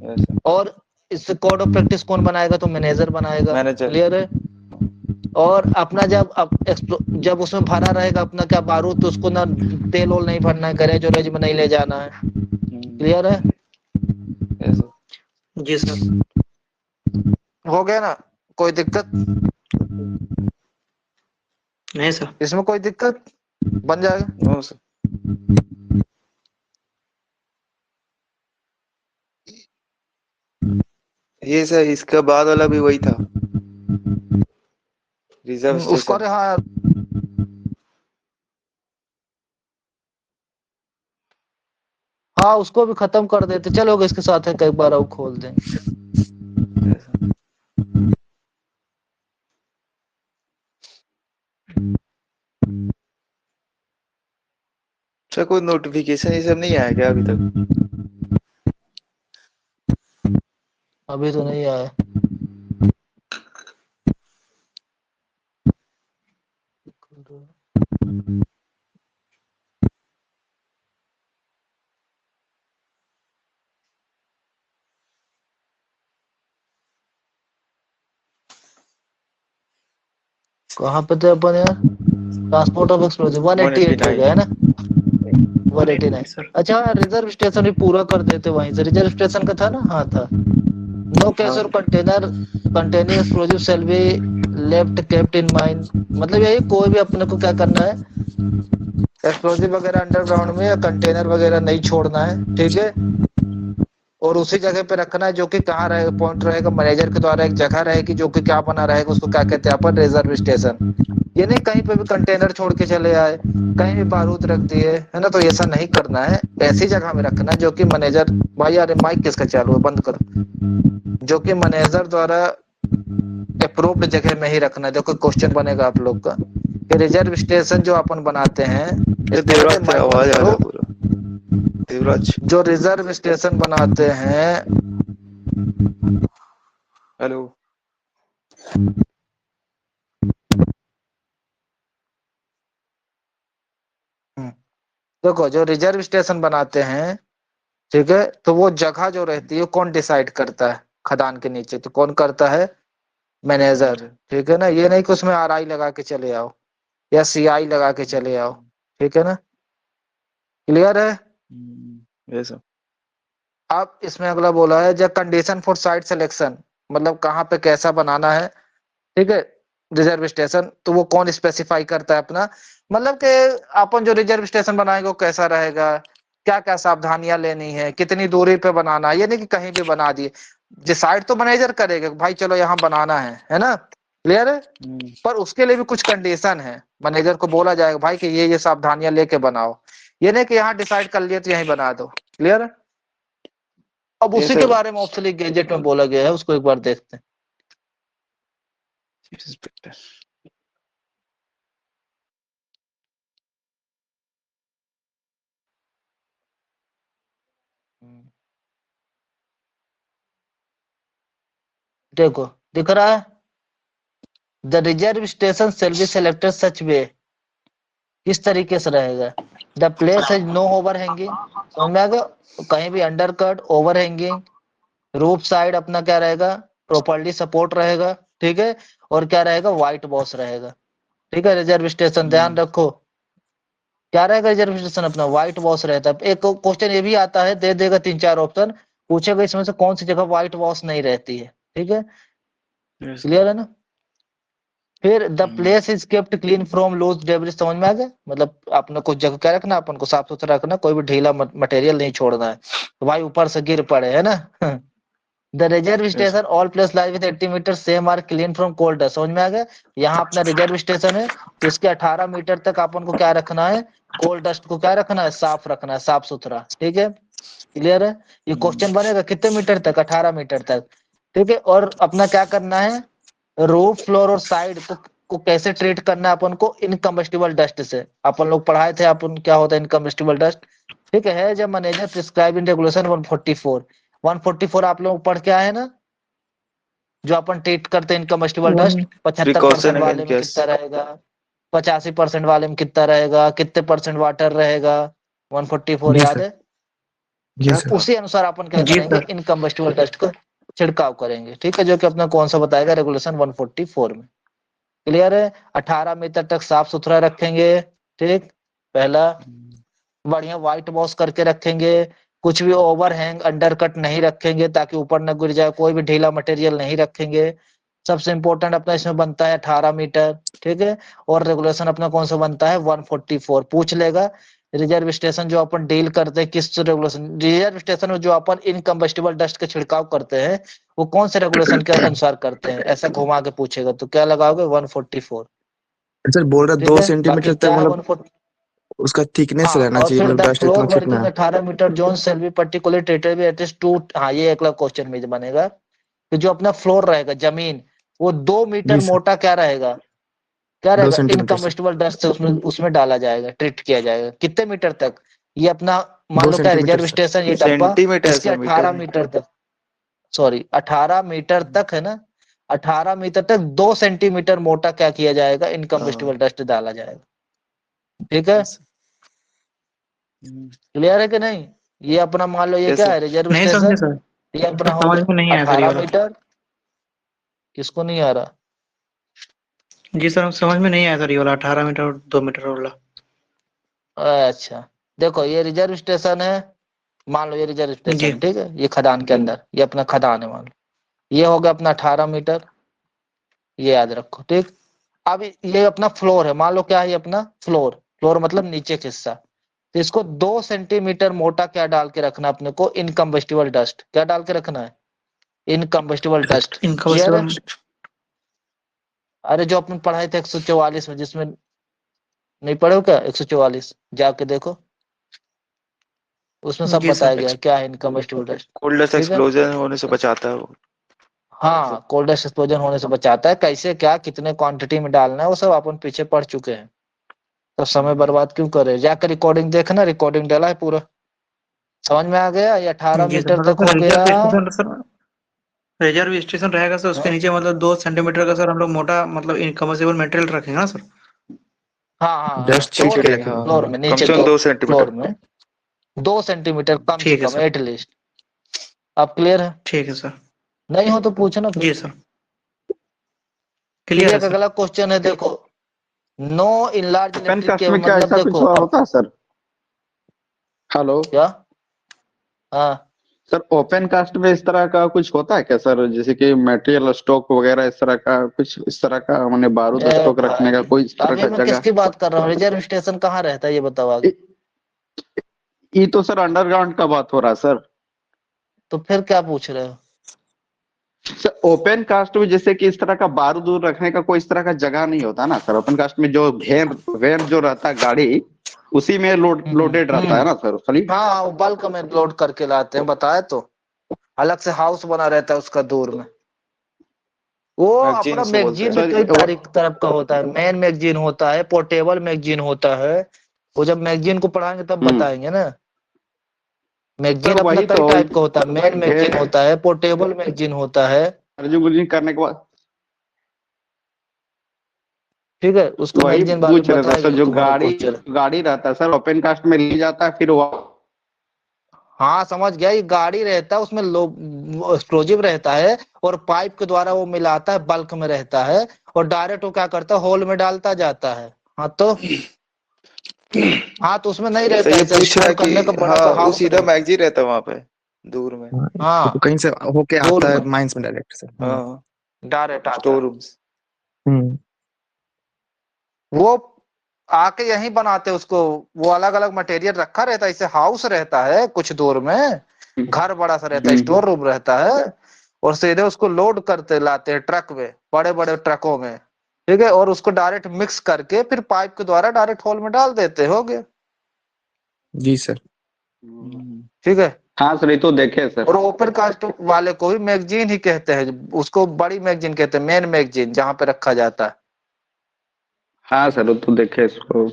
यस और इस कोड ऑफ प्रैक्टिस कौन बनाएगा, तो मैनेजर बनाएगा। मैनेजर। क्लियर है। और अपना जब उसमें भरा रहेगा अपना क्या बारूद, तो उसको ना तेल ओल नहीं भरना है, गैरेज वैरेज में नहीं ले जाना है। क्लियर है। यस जी सर। हो गया ना, कोई दिक्कत नहीं सर। इसमें, कोई दिक्कत, बन जाएगा। No sir. ये सर इसका बाद वाला भी वही था, रिजर्व उसको स्टेशन। अरे हाँ, हाँ उसको भी खत्म कर देते, चलो इसके साथ है, कई बार और खोल दें। Yes, sir. अच्छा कोई नोटिफिकेशन ये सब नहीं आया क्या अभी तक? अभी तो नहीं आया। कहाँ पे थे अपन यार, ट्रांसपोर्ट ऑफ एक्सप्लोसिव 188 हो गया है ना, 189। सर। अच्छा रिजर्व स्टेशन भी पूरा कर देते वहीं से, रिजर्व स्टेशन का था ना, हाँ था। नो केस और container containing explosive shall be left kept in mine, मतलब यही कोई भी अपने को क्या करना है, एक्सप्लोसिव वगैरह अंडरग्राउंड में या कंटेनर वगैरह नहीं छोड़ना है। ठीक है। और उसी जगह पे रखना है जो कि कहाँ रहेगा, पॉइंट रहेगा मैनेजर के द्वारा, एक जगह रहेगी जो कि क्या बना रहेगा, उसको क्या कहते हैं अपन, रिजर्व स्टेशन। ये नहीं कहीं पे भी कंटेनर छोड़ के चले आए, कहीं भी बारूद रख दिए, है ना, तो ऐसा नहीं करना है। ऐसी जगह में रखना है जो कि मैनेजर, भाई यार माइक किसका चालू है, बंद करो, जो कि मैनेजर द्वारा अप्रूव्ड जगह में ही रखना है। देखो क्वेश्चन बनेगा आप लोग का कि रिजर्व स्टेशन जो अपन बनाते हैं, ये इस देवराज माइक तेरा बंद आवाज आ रहा करो, है पूरा। देवराज जो रिजर्व स्टेशन बनाते हैं, हेलो। देखो जो रिजर्व स्टेशन बनाते हैं, ठीक है, तो वो जगह जो रहती है कौन डिसाइड करता है, खदान के नीचे तो कौन करता है, मैनेजर। मैनेजर। ठीक है ना, ये नहीं कि उसमें आरआई लगा के चले आओ या सीआई लगा के चले आओ। ठीक है ना। क्लियर है। Yes sir. अब इसमें अगला बोला है जब कंडीशन फॉर साइट सिलेक्शन, मतलब कहाँ पे कैसा बनाना है। ठीक है। रिजर्व स्टेशन तो वो कौन स्पेसिफाई करता है अपना, मतलब कि अपन जो रिजर्व स्टेशन बनाएंगे वो कैसा रहेगा, क्या क्या सावधानियां लेनी है, कितनी दूरी पे बनाना है, ये नहीं कि कहीं भी बना दिए। डिसाइड तो मैनेजर करेगा कि भाई चलो यहाँ बनाना है ना। क्लियर है। पर उसके लिए भी कुछ कंडीशन है, मैनेजर को बोला जाएगा भाई कि ये सावधानियां लेके बनाओ, ये नहीं कि यहाँ डिसाइड कर लिया तो यहीं बना दो। क्लियर है। अब ये उसी के सर बारे में ऑब्सोलीट गैजेट में बोला गया है, उसको एक बार देखते हैं। इंस्पेक्टर। देखो दिख रहा है, the reserve station shall be selected such way, किस तरीके से रहेगा, the place has no over hanging, समझ में आ गया, कहीं भी under cut over hanging, roof side अपना क्या रहेगा, प्रॉपर्ली सपोर्ट रहेगा। ठीक है। और क्या रहेगा, व्हाइट बॉस रहेगा। ठीक है। रिजर्व स्टेशन ध्यान रखो, क्या रहेगा, रिजर्व स्टेशन अपना व्हाइट बॉस रहता है। एक क्वेश्चन ये भी आता है, दे देगा 3-4 ऑप्शन, पूछेगा इसमें से कौन सी जगह व्हाइट बॉस नहीं रहती है। ठीक है। यस क्लियर है ना। फिर the place is kept clean from loose debris, समझ में आ गया, मतलब आपने कुछ जगह क्या रखना, अपन को साफ सुथरा रखना, कोई भी ढीला मटेरियल नहीं छोड़ना है, तो भाई ऊपर से गिर पड़े, है ना। The reserve yes. Station all place live with 80 metre same are clean from cold dust, समझ में आ गया। यहाँ अपना रिजर्व स्टेशन है तो इसके 18 मीटर तक अपन को क्या रखना है, कोल्ड डस्ट को क्या रखना है, साफ रखना है, साफ सुथरा। ठीक है। क्लियर है। ये क्वेश्चन बनेगा कितने मीटर तक, 18 मीटर तक। ठीक है। और अपना क्या करना है, रूफ फ्लोर और साइड को कैसे ट्रीट करना है अपन को, इनकम्बस्टिबल डस्ट से, अपन लोग पढ़ाए थे अपन क्या होता है इनकम्बस्टिबल डस्ट। ठीक है। जब मैनेजर प्रिस्क्राइब इन रेगुलेशन 144 आप लोग पढ़ के आए ना, जो अपन ट्रीट करते हैं इनकम्बस्टिबल डस्ट, 75% प्रिकॉशन वाले अगेंस्ट में गैस। कितना रहेगा, 85% वाले में कितना रहेगा, कितने परसेंट वाटर रहेगा, 144 जी याद सर। है। जी क्या सर। था? उसी अनुसार अपन क्या जी करेंगे, सर। इनकम्बस्टिबल डस्ट को छिड़काव करेंगे, ठीक है, जो कि अपना कौन सा बताएगा, रेगुलेशन 144 में। क्लियर है। 18 मीटर तक साफ सुथरा रखेंगे, ठीक। पहला, बढ़िया व्हाइट वॉश करके रखेंगे, कुछ भी ओवरहैंग अंडरकट नहीं रखेंगे ताकि ऊपर न गिर जाए, कोई भी ढीला मटेरियल नहीं रखेंगे। सबसे इंपॉर्टेंट अपना इसमें बनता है 18 मीटर, ठीक है। और रेगुलेशन अपना कौन सा बनता है, 144 पूछ लेगा। रिजर्व स्टेशन जो अपन डील करते हैं किस रेगुलेशन, रिजर्व स्टेशन में जो अपन इनकम्बस्टिबल डस्ट के छिड़काव करते हैं वो कौन से रेगुलेशन के अनुसार करते हैं, ऐसा घुमा के पूछेगा तो क्या लगाओगे, 144। सर बोल रहा ठीक दो है, बाकी सेंटीमीटर तक क्या है मतलब 144। उसका थिकनेस हाँ, रहना और चाहिए, फिर मतलब द डस्ट इतना फ्लोर छिड़कना वर्किंग है। 18 metre zone shall be particular treated with at least 2। हाँ, ये अगला क्वेश्चन में बनेगा कि जो अपना फ्लोर रहेगा जमीन, वो 2 मीटर जी सर। मोटा क्या रहेगा, क्या 2 रहेगा, सेंटीमीटर सर। इनकम्बस्टिबल डस्ट से उसमें उसमें डाला जाएगा, ट्रीट किया जाएगा कितने मीटर तक, ये अपना मान 2 लो क्या सेंटीमीटर रिजर्व सर। स्टेशन ये डब्बा, सेंटीमीटर इसके सर, मीटर 18 नहीं। मीटर तक, सॉरी 18 मीटर तक है ना, 18 मीटर तक 2 सेंटीमीटर मोटा क्या किया जाएगा, हाँ। इनकम्बस्टिबल डस्ट डाला जाएगा, ठीक है। yes। हम्म, क्लियर है कि नहीं। ये अपना मान लो ये yes क्या सर। है, रिजर्व नहीं समझे स्टेशन, सर, ये अपना हो समझ में नहीं गया आया सर ये 18 वाला। मीटर। किसको नहीं आ रहा। जी सर, समझ में नहीं आया सर ये वाला 18 मीटर और 2 मीटर वाला। अच्छा, देखो ये रिजर्व स्टेशन है, मान लो ये रिजर्व जी। स्टेशन, ठीक है, ये खदान के अंदर, ये अपना खदान है मान लो, ये हो गया अपना 18 मीटर, ये याद रखो, ठीक। अब ये अपना फ्लोर है, मान लो क्या है ये अपना फ्लोर, फ्लोर मतलब नीचे का हिस्सा, तो इसको 2 सेंटीमीटर मोटा क्या डाल के रखना अपने को, इनकम्बस्टिबल डस्ट, क्या डाल के रखना है, इनकम्बस्टिबल डस्ट। क्लियर है। इनकम्बस्टिबल। अरे जो अपन पढ़ाए थे 144 में, जिसमें नहीं पढ़े हो क्या, 144 जाके देखो, उसमें सब जी बताया सर। गया है क्या है इनकम्बस्टिबल डस्ट, कोल्डनेस ठीक है। एक्सप्लोजन होने से बचाता है वो। हाँ, कोल्ड डस्ट एक्सप्लोजन होने से बचाता है, कैसे क्या कितने क्वांटिटी में डालना है वो सब अपन पीछे पढ़ चुके हैं, तो समय बर्बाद क्यों करे, जाकर रिकॉर्डिंग देखना, रिकॉर्डिंग डाला है पूरा। समझ में आ गया, ये 18 जी सर, मीटर मतलब तक हो सर गया। रिजर्व स्टेशन रहेगा सर, उसके नीचे मतलब 2 सेंटीमीटर का सर हम लोग मोटा मतलब इनकम्बस्टिबल मटेरियल रखेंगे ना सर। हाँ हाँ हाँ, डस्ट छीट फ्लोर के में, छिड़केंगे, रखेंगे। हाँ। फ्लोर में कम नीचे से कम दो, 2 सेंटीमीटर। फ्लोर में 2 सेंटीमीटर कम से ठीक है कम सर। एटलीस्ट। अब क्लियर है, ठीक है सर। नहीं हो तो पूछना फिर। जी सर। फिर क्लियर है एक सर। अगला क्वेश्चन है, देखो, no enlarge open electric cast cable, में क्या मतलब ऐसा कुछ देखो अब होता है सर? हेलो क्या, हाँ सर, ओपन कास्ट में इस तरह का कुछ होता है क्या सर? जैसे कि मटेरियल स्टॉक वगैरह इस तरह का कुछ, इस तरह का मैंने बारूद ए स्टॉक रखने का भाई, कोई इस तरह अभी का मैं जगह? किसकी बात कर रहा हूँ, रिजर्व स्टेशन कहाँ रहता है ये बताओ आगे। इ- ये तो सर अंडरग्राउंड का बात हो रहा है सर। तो फिर क्या पूछ रहे हो। सर ओपन कास्ट में जैसे कि इस तरह का बारूद उरूद रखने का कोई इस तरह का जगह नहीं होता ना सर। ओपन कास्ट में जो वैन वैन जो रहता है गाड़ी, उसी में लोडेड रहता है हम्म, ना सर खाली। हाँ वो बल्क में लोड करके लाते हैं, बताए तो, अलग से हाउस बना रहता है उसका दूर में, वो अपना मैगजीन्स को बोलते मैगजीन हैं। भी सर कई तारीख तरफ का होता है, मेन मैगजीन होता है, पोर्टेबल मैगजीन होता है, वो जब मैगजीन को पढ़ाएंगे तब हम्म बताएंगे ना। मैगजीन सर अपना वही कई तो टाइप का होता है, मेन मैगजीन होता है, पोर्टेबल मैगजीन होता है, अर्जुन गुर्जिन करने के बाद ठीक है, उसको वही मैगजीन वाले पूछ रहे थे बताएंगे सर। जो जो तुम्हारा गाड़ी क्वेश्चन। गाड़ी रहता है सर ओपन कास्ट में ले जाता है फिर वो। हाँ समझ गया, ये गाड़ी रहता है उसमें लो एक्सप्लोजिव रहता है, और पाइप के द्वारा वो मिलाता है, बल्क में रहता है, और डायरेक्ट वो क्या करता है, होल में डालता जाता है। हाँ तो, हाँ तो उसमें नहीं सर रहता ये है, पूछ रहा है स्टोर कि करने का बड़ा हाँ, सा वो हाउस सीधा रहता मैगजीन रहता है वहां पे, दूर में। हाँ, है। हाँ, वो कहीं से होके दूर आता है में माइंस में डायरेक्ट से। हाँ, डायरेक्ट आता स्टोर है, रूम्स। हम्म। वो आके यहीं बनाते उसको, वो अलग अलग मटेरियल रखा रहता है, इसे हाउस रहता है कुछ दूर में, घर बड़ा सा रहता है, स्टोर रूम रहता है, और सीधे उसको लोड करते लाते हैं ट्रक में, बड़े बड़े ट्रकों में, ठीक है, और उसको डायरेक्ट मिक्स करके फिर पाइप के द्वारा डायरेक्ट होल में डाल देते, हो गया, जी सर। ठीक है। हाँ सर ये तो देखे सर। और ओपन कास्ट वाले को भी मैगजीन ही कहते हैं, उसको बड़ी मैगजीन कहते हैं, मेन मैगजीन जहां पे रखा जाता है। हाँ सर वो तो देखे इसको।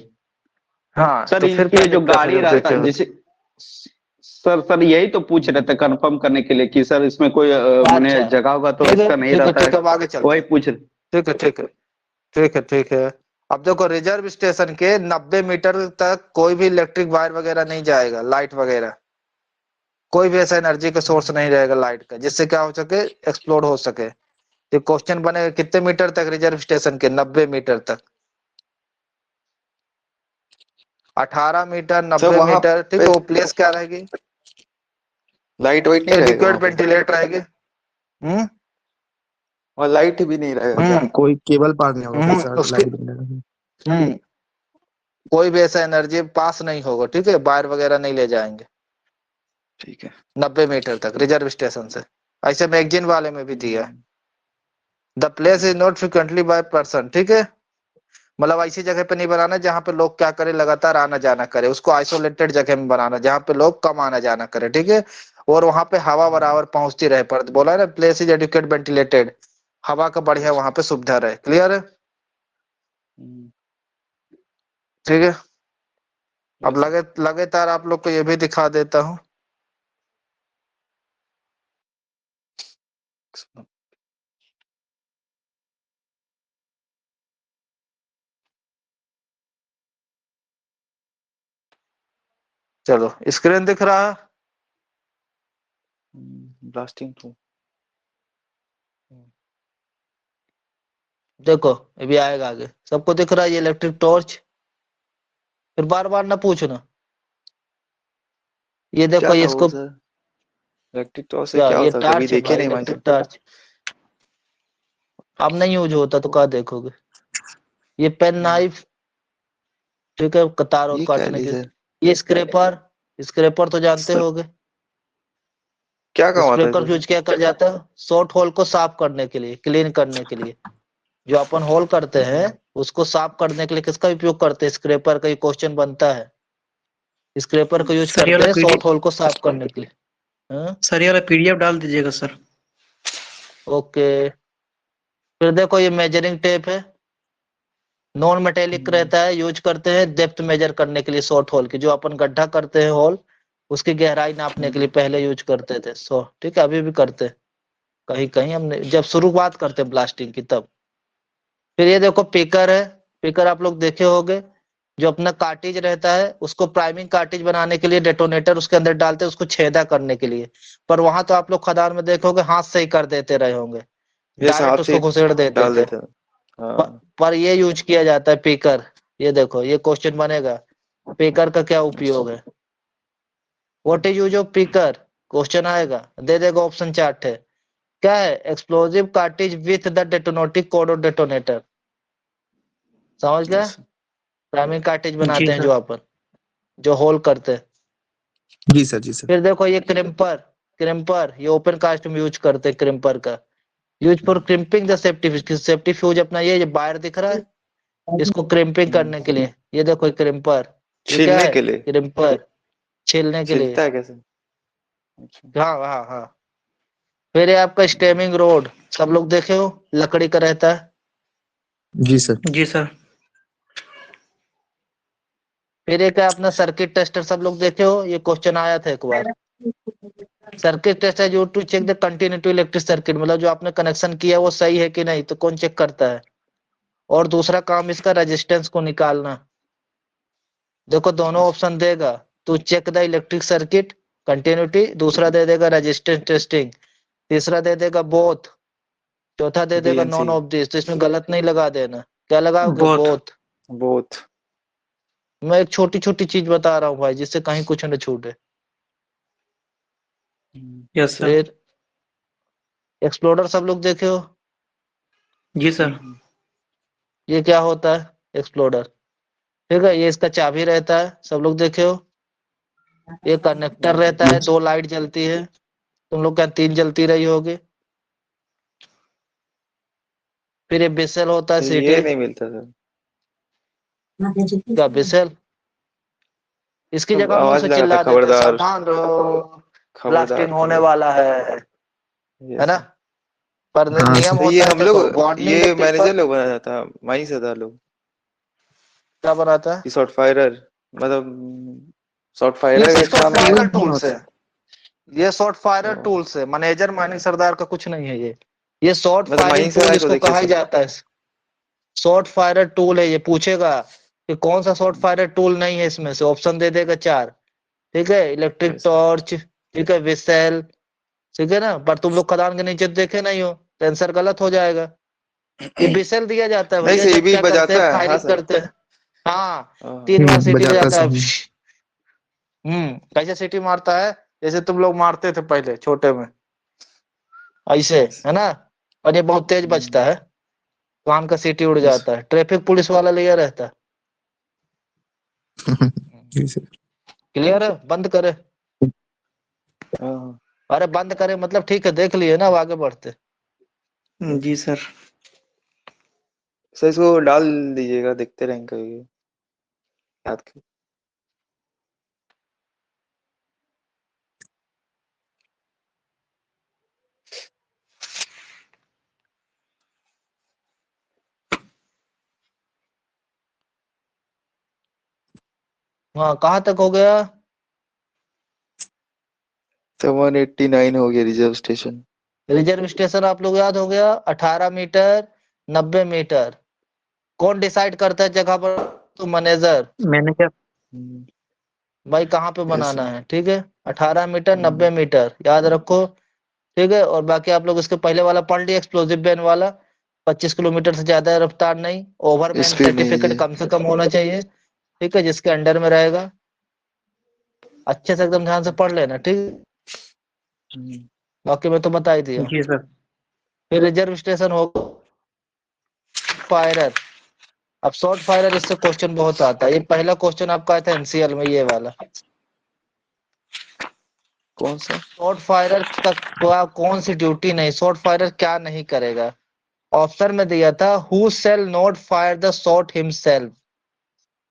हाँ सर तो फिर क्या ये जो दिक्कत है गाड़ी जब रहता देखे है हो। जैसे सर यही तो पूछ रहे थे कंफर्म करने के लिए कि सर इसमें कोई मैंने अच्छा जगह होगा तो ठीक है इसका नहीं ठीक है रहता ठीक है, है, अब आगे चलते वही हैं। पूछ रहे। ठीक है ठीक है ठीक है ठीक है। अब देखो रिजर्व स्टेशन के 90 मीटर तक कोई भी इलेक्ट्रिक वायर वगैरह नहीं जाएगा, लाइट वगैरह कोई भी ऐसा एनर्जी का सोर्स नहीं रहेगा लाइट का, जिससे क्या हो सके, एक्सप्लोड हो सके। ये क्वेश्चन बनेगा कितने मीटर तक रिजर्व स्टेशन के, 90 मीटर तक, 18 मीटर, सर 90 वहां मीटर, ठीक पे है। वो प्लेस क्या रहेगी, लाइट वाइट नहीं रहेगा एडिक्वेट वहां पे, वेंटिलेटर रहेगी। हम्म और लाइट भी नहीं रहेगा क्या? कोई केबल पार नहीं होगा क्या सर, उसके लाइट वगैरह? हम्म कोई भी ऐसा एनर्जी पास नहीं होगा, ठीक है, वायर वगैरह नहीं ले जाएंगे ठीक है। 90 मीटर तक रिजर्व स्टेशन से। ऐसे मैगजीन वाले में भी दिया है। The place is not frequently by person, ठीक है, मतलब ऐसी जगह पे नहीं बनाना जहां पे लोग क्या करे, लगातार आना जाना करे, उसको आइसोलेटेड जगह में बनाना जहां पे लोग कम आना जाना करे, ठीक है। और वहां पे हवा बराबर पहुंचती रहे, पर बोला है ना प्लेस इज एडुकेट वेंटिलेटेड, हवा का बढ़िया वहां पे सुविधा रहे। क्लियर है, ठीक है। अब यस लगे लगातार आप लोग को ये भी दिखा देता हूँ। चलो स्क्रीन दिख रहा है, ब्लास्टिंग थ्रू। देखो ये भी आएगा आगे, सबको दिख रहा है ये इलेक्ट्रिक टॉर्च। फिर बार बार ना पूछना, ये देखो क्या ये था वो इसको, सर? इलेक्ट्रिक टॉर्च से क्या क्या ये होता है? कभी टार्च है देखे भाई, नहीं भाई इलेक्ट्रिक साहब। टार्च। अब नहीं यूज होता तो कहा देखोगे। ये पेन नाइफ, ठीक है, कतार और ये क्या है काटने जी के सर? लिए। ये स्क्रेपर, स्क्रेपर तो जानते सर होगे। क्या काम आता है स्क्रेपर सर? यूज क्या कर जाता है, शॉर्ट होल को साफ करने के लिए, क्लीन करने के लिए। जो अपन होल करते हैं उसको साफ करने के लिए किसका उपयोग करते हैं, स्क्रेपर का। ये क्वेश्चन बनता है, स्क्रेपर का यूज सर ये करते वाला हैं शॉर्ट पीडीएफ, होल को साफ करने के लिए। हाँ? सर ये वाला पीडीएफ डाल दीजिएगा सर। ओके। फिर देखो ये मेजरिंग टेप है, नॉन मेटेलिक रहता है, यूज करते हैं डेप्थ मेजर करने के लिए शॉर्ट होल की। जो अपन गड्ढा करते हैं होल, उसकी गहराई नापने के लिए पहले यूज करते थे। सो ठीक है, अभी भी करते हैं कहीं कहीं, हमने जब शुरुआत करते हैं ब्लास्टिंग की तब। फिर ये देखो पिकर है, पिकर आप लोग देखे होंगे, जो अपना कार्टिज रहता है उसको प्राइमिंग कार्टिज बनाने के लिए डेटोनेटर उसके अंदर डालते हैं, उसको छेदा करने के लिए। पर वहां तो आप लोग खदान में देखोगे हाथ से ही कर देते रहे होंगे, ये डायरेक्ट हाथ से उसको घुसेड़ देते डाल थे। देते हैं। हाँ। पर ये यूज किया जाता है पिकर। ये देखो ये क्वेश्चन बनेगा, पिकर का क्या उपयोग है, what is use of picker, question आएगा, दे देगा ऑप्शन चार्ट है। क्या है, explosive cartridge with the detonating cord of detonator. समझ गया, यस प्राइमरी कार्टिज जी बनाते हैं सर। जो अपन, जो होल करते हैं। जी सर, जी सर। फिर देखो ये क्रिम्पर, क्रिम्पर ये ओपन कास्ट में यूज करते हैं क्रिम्पर का, use for crimping the safety, safety fuse अपना ये बाहर दिख रहा है, इसको क्रिम्पिंग करने के लिए। ये देखो ये क्रिम्पर, ये क्या छीलने है, के लिए। क्रिम्पर छीलने के लिए। छिलता है कैसे? अच्छा। हाँ हाँ हाँ। फिर ये आपका स्टेमिंग रोड, सब लोग देखे हो, लकड़ी का रहता है। जी सर। जी सर। फिर एक है अपना सर्किट टेस्टर, सब लोग देखे हो, ये क्वेश्चन आया था एक बार। Circuit tester use to check the continuity electric circuit, मतलब जो आपने कनेक्शन किया है वो सही है कि नहीं, तो कौन चेक करता है। और दूसरा काम इसका रेजिस्टेंस को निकालना। देखो दोनों ऑप्शन देगा, to check the electric circuit continuity, दूसरा दे देगा रेजिस्टेंस टेस्टिंग, तीसरा दे देगा बोथ, चौथा दे देगा बीएनसी। None of this. तो इसमें गलत नहीं लगा देना, क्या लगाओगे, बोथ। बोथ। बोथ। मैं एक छोटी छोटी चीज बता रहा हूँ भाई, जिससे कहीं कुछ न छूटे। Yes sir. फिर एक्सप्लोडर सब लोग देखे हो, जी सर। ये क्या होता है एक्सप्लोडर, ठीक है। ये इसका चाबी रहता है, सब लोग देखे हो। ये कनेक्टर रहता है, दो लाइट जलती है, तुम लोग क्या तीन जलती रही होगी। फिर ये बिसेल होता है, ये सीटी, नहीं मिलता सर। क्या बिसेल, इसकी सब जगह मुंह आवाज से लगाता चिल्ला देते हैं, खबरदार। सावधान रहो ब्लास्टिंग खबरदार होने खबरदार। वाला है ना। यस। पर हाँ नियम सर। तो ये होता है, हम लोग, देखो वार्निंग ये द मैनेजर पीपल। लोग बनाया था, वहीं से था लोग। क्या बनाता है, ये शॉर्ट फायरर, मतलब शॉर्ट ये फायरर का इसका काम क्या फिजिकल है? टूल्स है, ये शॉर्ट फायरर हाँ। टूल्स है, मैनेजर माइनिंग सरदार का कुछ नहीं है ये शॉर्ट मतलब फायरिंग माइनिंग टूल सरदार को इसको देखिए कहा ही सर। जाता है। शॉर्ट फायरर टूल है, ये पूछेगा कि कौन सा शॉर्ट फायरर टूल नहीं है, इसमें से ऑप्शन दे देगा 4। ठीक है, इलेक्ट्रिक यस सर। टॉर्च, ठीक है, विसेल, ठीक है ना। पर तुम लोग खदान के नीचे देखे नहीं हो तो आंसर गलत हो जाएगा। ये विसेल दिया जाता है नहीं भैया सर, ये जब भी क्या करते हैं, बजाता है, हाँ फायरिंग सर। करते हैं। हाँ, हाँ। 3 बार सीटी बजाता बजाता है। समय। कैसे सीटी मारता है, जैसे तुम लोग मारते थे पहले छोटे में, ऐसे, यस। है ना। और ये बहुत तेज बजता है, कान का सीटी उड़ यस। जाता है, ट्रैफिक पुलिस वाला लिया रहता है। जी सर। क्लियर है, बंद करे। हाँ। अरे बंद करे मतलब ठीक है, देख लिए ना, अब आगे बढ़ते। जी सर। सर इसको डाल दीजिएगा, देखते रहेंगे कभी याद कर। हाँ, कहाँ तक हो गया। तो 189 हो गया रिजर्व स्टेशन। रिजर्व स्टेशन आप लोग याद हो गया, 18 मीटर, 90 मीटर। कौन डिसाइड करता है जगह पर, तो मैनेजर। मैंने क्या। भाई कहाँ पे यस बनाना सर। है, ठीक है। 18 मीटर, 90 मीटर याद रखो। ठीक है, और बाकी आप लोग इसके पहले वाला पढ़ लिया, एक्सप्लोजिव बैन वाला। 25 किलोमीटर से ज्यादा रफ्तार नहीं, ओवरमैन स्पीड नहीं सर्टिफिकेट जी। कम से कम होना चाहिए, ठीक है, जिसके अंडर में रहेगा। अच्छे से एकदम ध्यान से पढ़ लेना, ठीक। बाकी मैं तो बता ही दिया। जी सर। फिर रिजर्व स्टेशन हो फायरर। अब शॉर्ट फायरर, इससे क्वेश्चन बहुत आता है। ये पहला क्वेश्चन आपका आया था एनसीएल में, ये वाला। कौन सा? शॉर्ट फायरर का कौन सी ड्यूटी नहीं, शॉर्ट फायरर क्या नहीं करेगा। ऑप्शन में दिया था who shall not fire the shot himself,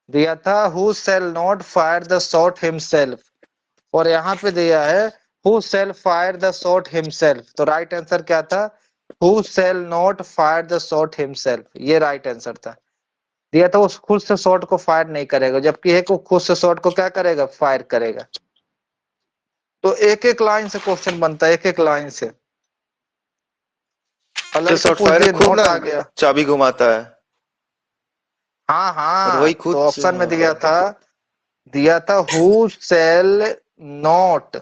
दिया था who shall not fire the shot himself, और यहाँ पे दिया है who shall fire the shot himself. तो राइट आंसर क्या था, who shall not fire the shot himself, ये राइट आंसर था। दिया था वो खुद से शॉट को फायर नहीं करेगा, जबकि है कि वो खुद से शॉट को क्या करेगा, फायर करेगा। तो एक एक लाइन से क्वेश्चन बनता है, एक एक लाइन से। अलग तो से शॉर्ट पूछ फायर दिए, खुद नोट ना आ गया। चाबी घुमाता है, हाँ और हाँ, वही तो खुद से ऑप्शन में दिया था who shall not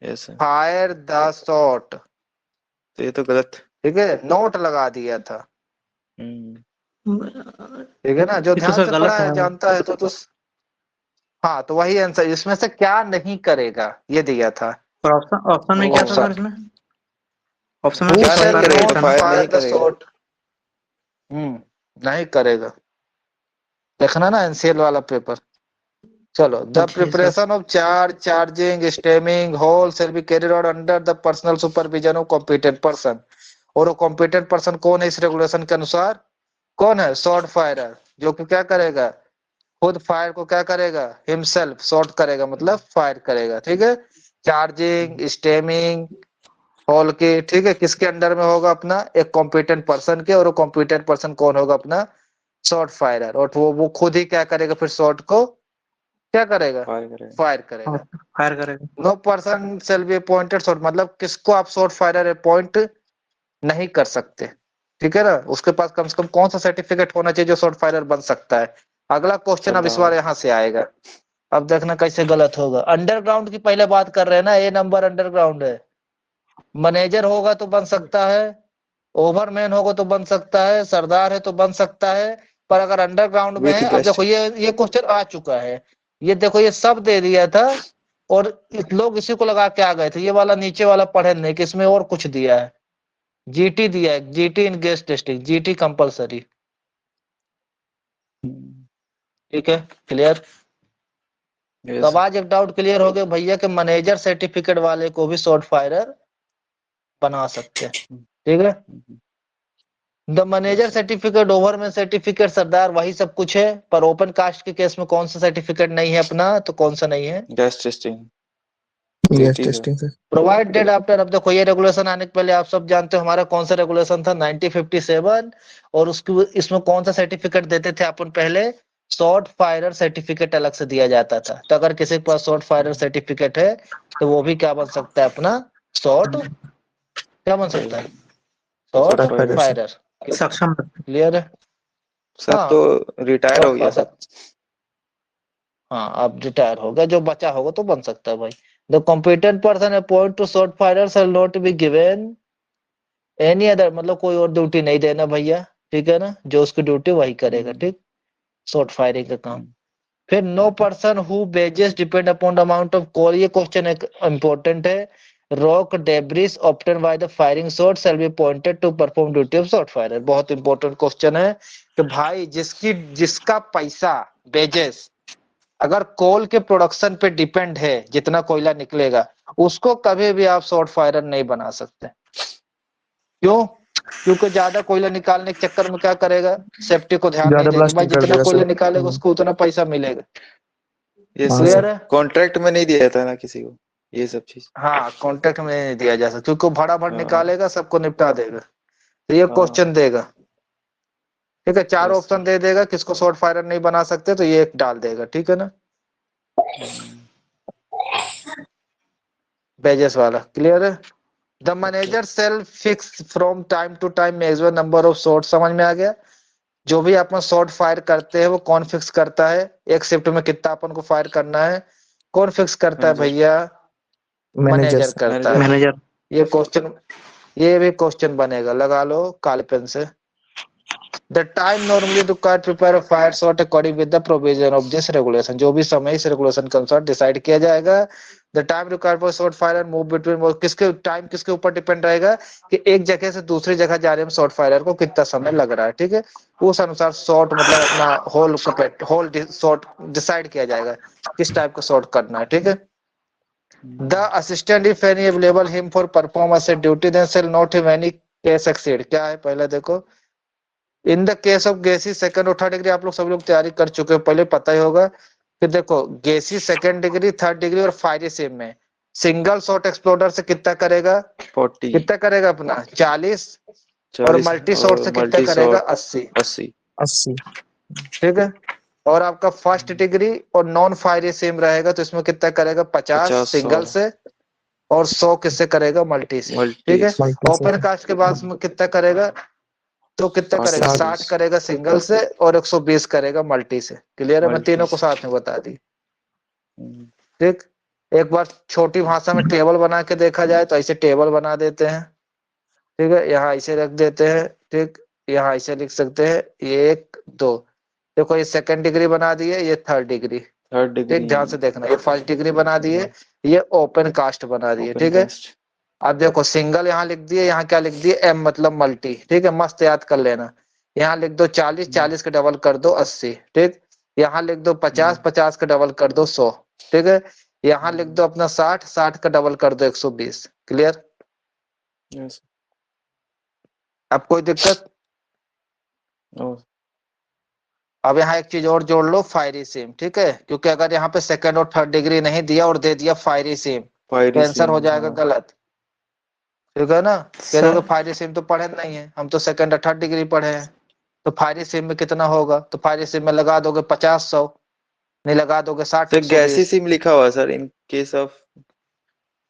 yes sir. Fire the shot, तो ये तो गलत। ठीक है, नोट लगा दिया था। ठीक है ना, जो ये तो ध्यान सर से गलत पढ़ा है। है जानता है तो हाँ, तो वही आंसर, इसमें से क्या नहीं करेगा ये दिया था। और ऑप्शन ऑप्शन में क्या था सर इसमें। ऑप्शन में हु क्या शॉर्ट नहीं सेल फायर नहीं करेगा, था नॉट ना। फायर फायर नहीं द करेगा। शॉट, नहीं करेगा। देखना ना एनसीएल वाला पेपर। चलो, द जी sir. Preparation of charge, charging, stemming hole shall be carried out under the personal supervision of competent person. और वो कॉम्पिटेंट पर्सन कौन है इस रेगुलेशन के अनुसार, कौन है, शॉर्ट फायरर, जो कि क्या करेगा, खुद फायर को क्या करेगा, हिमसेल्फ शॉर्ट करेगा, मतलब फायर करेगा, ठीक है। चार्जिंग, स्टेमिंग होल के, ठीक है, किसके अंडर में होगा अपना, एक कॉम्पिटेंट पर्सन के, और वो कॉम्पिटेंट पर्सन कौन होगा अपना, शॉर्ट फायरर। और वो खुद ही क्या करेगा, फिर शॉट को क्या करेगा, फायर करेगा। फायर करेगा। फायर करेगा। No person shall be appointed shot, मतलब किसको आप शॉर्ट फायरर अपॉइंट नहीं कर सकते, ठीक है ना। उसके पास कम से कम कौन सा सर्टिफिकेट होना चाहिए जो शॉर्ट फायरर बन सकता है। अगला क्वेश्चन अब इस बार सरदार। यहाँ से आएगा। अब देखना कैसे गलत होगा। अंडरग्राउंड की पहले बात कर रहे हैं ना, ए नंबर अंडरग्राउंड है। मैनेजर होगा तो बन सकता है, ओवरमैन होगा तो बन सकता है, सरदार है तो बन सकता है, पर अगर अंडरग्राउंड में विथ है, अब गेस्ट। देखो ये क्वेश्चन आ चुका है। ये देखो, ये सब दे दिया था, और लोग इसी को लगा के आ गए थे। ये वाला नीचे वाला पढ़े नहीं कि इसमें और कुछ दिया है। जीटी दिया है, जीटी इन गेस्ट टेस्टिंग, जीटी कंपलसरी, ठीक है, क्लियर। तो अब आज एक डाउट क्लियर हो गया भैया कि मैनेजर सर्टिफिकेट वाले को भी शॉर्ट फायरर बना सकते हैं, ठीक है। The manager certificate, overman certificate, सरदार, वही सब कुछ है, पर ओपन कास्ट के केस में कौन सा सर्टिफिकेट नहीं है अपना, तो कौन सा नहीं है, gas testing. Gas GT sir. Testing sir. Provided after. अब देखो, ये रेगुलेशन आने के पहले आप सब जानते हो हमारा कौन सा रेगुलेशन था, 1957। और उसकी इसमें कौन सा सर्टिफिकेट देते थे अपन पहले, शॉर्ट फायरर सर्टिफिकेट अलग से दिया जाता था। तो अगर किसी के पास शॉर्ट फायरर सर्टिफिकेट है तो वो भी क्या बन सकता है अपना शॉर्ट, क्या बन सकता है शॉर्ट Short firer। फायरर। सक्षम। क्लियर है? सब हाँ, तो रिटायर हो गया सब। हाँ अब रिटायर हो गया, जो बचा होगा तो बन सकता है भाई। The competent person appoint to short firer shall not be given any other, मतलब कोई और ड्यूटी नहीं देना भैया, ठीक है ना, जो उसकी ड्यूटी वही करेगा, ठीक, शॉर्ट फायरिंग का काम। फिर no person who wages depend upon the amount of coal, ये क्वेश्चन एक इंपॉर्टेंट है। Rock debris obtain by the firing shot shall be appointed to perform duty of short firer. बहुत इंपॉर्टेंट क्वेश्चन है कि भाई जिसका पैसा बेजेस अगर कोल के प्रोडक्शन पे डिपेंड है, जितना कोयला निकलेगा, उसको कभी भी आप शॉर्ट फायरर नहीं बना सकते। क्यों? क्योंकि ज्यादा कोयला निकालने के चक्कर में क्या करेगा, सेफ्टी को ध्यान नहीं ज्यादा देगा। भाई ब्लास्टिंग कर जितना देगा कोयला सर। निकालेगा उसको उतना पैसा मिलेगा। ये हाँ क्लियर सर। है? कॉन्ट्रैक्ट में नहीं दिया था ना किसी को ये सब चीज। हाँ, कॉन्ट्रैक्ट में नहीं दिया जा सकता क्योंकि भड़ा भड़ हाँ। निकालेगा, सबको निपटा देगा। तो ये हाँ। क्वेश्चन देगा, ठीक है, चार Yes, ऑप्शन दे देगा किसको शॉर्ट फायरर नहीं बना सकते, तो ये एक डाल देगा, ठीक है ना, बेजेस वाला। क्लियर है? The manager shall fix from time to time maximum number of shot, समझ में आ गया? जो भी अपन शॉट फायर करते हैं वो कौन फिक्स करता है, एक शिफ्ट में कितना अपन को फायर करना है, कौन फिक्स करता है मैनेजर। भैया? Manager manager sir. करता है। मैनेजर। ये क्वेश्चन, ये भी क्वेश्चन बनेगा, लगा लो काले पेन से। The time normally required to prepare a fire shot according with the provision of this regulation, जो भी समय इस रेगुलेशन के अनुसार डिसाइड किया जाएगा। The time required for shot fire move between, किसके टाइम किसके ऊपर डिपेंड रहेगा कि एक जगह से दूसरी जगह जाने में शॉट फायर को कितना समय लग रहा है, ठीक है, उस अनुसार शॉट मतलब अपना होल शॉट डिसाइड किया जाएगा किस टाइप का शॉट करना है, ठीक है। The assistant if any available him for performance at duty then shall not have any case exceed, क्या है पहले देखो। In the case of gassy second और थर्ड डिग्री, आप लोग सब लोग तैयारी कर चुके हो, पहले पता ही होगा कि देखो गैसी सेकंड डिग्री, थर्ड डिग्री और फायरी सेम में सिंगल शॉट एक्सप्लोडर से कितना करेगा, 40। कितना करेगा अपना 40, और 40 मल्टी शॉट से कितना मल्टी करेगा शॉट 80, 80। 80। ठीक है। और आपका फर्स्ट डिग्री और नॉन फायरी सेम रहेगा तो इसमें कितना करेगा 50 50 सिंगल 100 से, और 100 किससे करेगा मल्टी से, मल्टी। ठीक है। मल्टी ओपन से कास्ट के बाद में कितना करेगा, तो कितना करेगा 60। 60 करेगा सिंगल से और 120 करेगा मल्टी से। क्लियर है? मैं मल्टी तीनों को से। साथ में बता दी, ठीक। एक बार छोटी भाषा में टेबल बना के देखा जाए तो ऐसे टेबल बना देते हैं, ठीक है, यहाँ ऐसे रख देते हैं, ठीक, यहाँ ऐसे लिख सकते हैं, ये 1 2, देखो ये सेकंड डिग्री बना दिए, ये थर्ड डिग्री, थर्ड डिग्री। ठीक, ध्यान से देखना, ये फर्स्ट डिग्री बना दिए, ये ओपन कास्ट बना दिए, ओपन ठीक है। कास्ट। अब देखो सिंगल यहाँ लिख दिए, यहाँ क्या लिख दिए, एम मतलब मल्टी, ठीक है, मस्त याद कर लेना। यहाँ लिख दो 40, 40 का डबल कर दो 80, ठीक। यहाँ लिख दो 50, 50 का डबल कर दो 100, ठीक है। यहाँ लिख दो अपना 60, 60 का डबल कर दो 120। क्लियर? यस। अब कोई दिक्कत? अब यहाँ एक चीज और जोड़ लो, फायरी सेम, ठीक है, क्योंकि अगर यहाँ पे सेकंड और थर्ड डिग्री नहीं दिया और दे दिया फायरी सेम तो फायरी आंसर हो सेम। जाएगा हाँ। गलत, ठीक है ना। कह सर दोगे फायरी सेम तो पढ़े नहीं है, हम तो सेकंड और थर्ड डिग्री पढ़े हैं, तो फायरी सेम में कितना होगा, तो फायरी सेम में लगा दोगे 50 100, नहीं लगा दोगे 60 सर गैसी 120। सिम लिखा हुआ sir in case of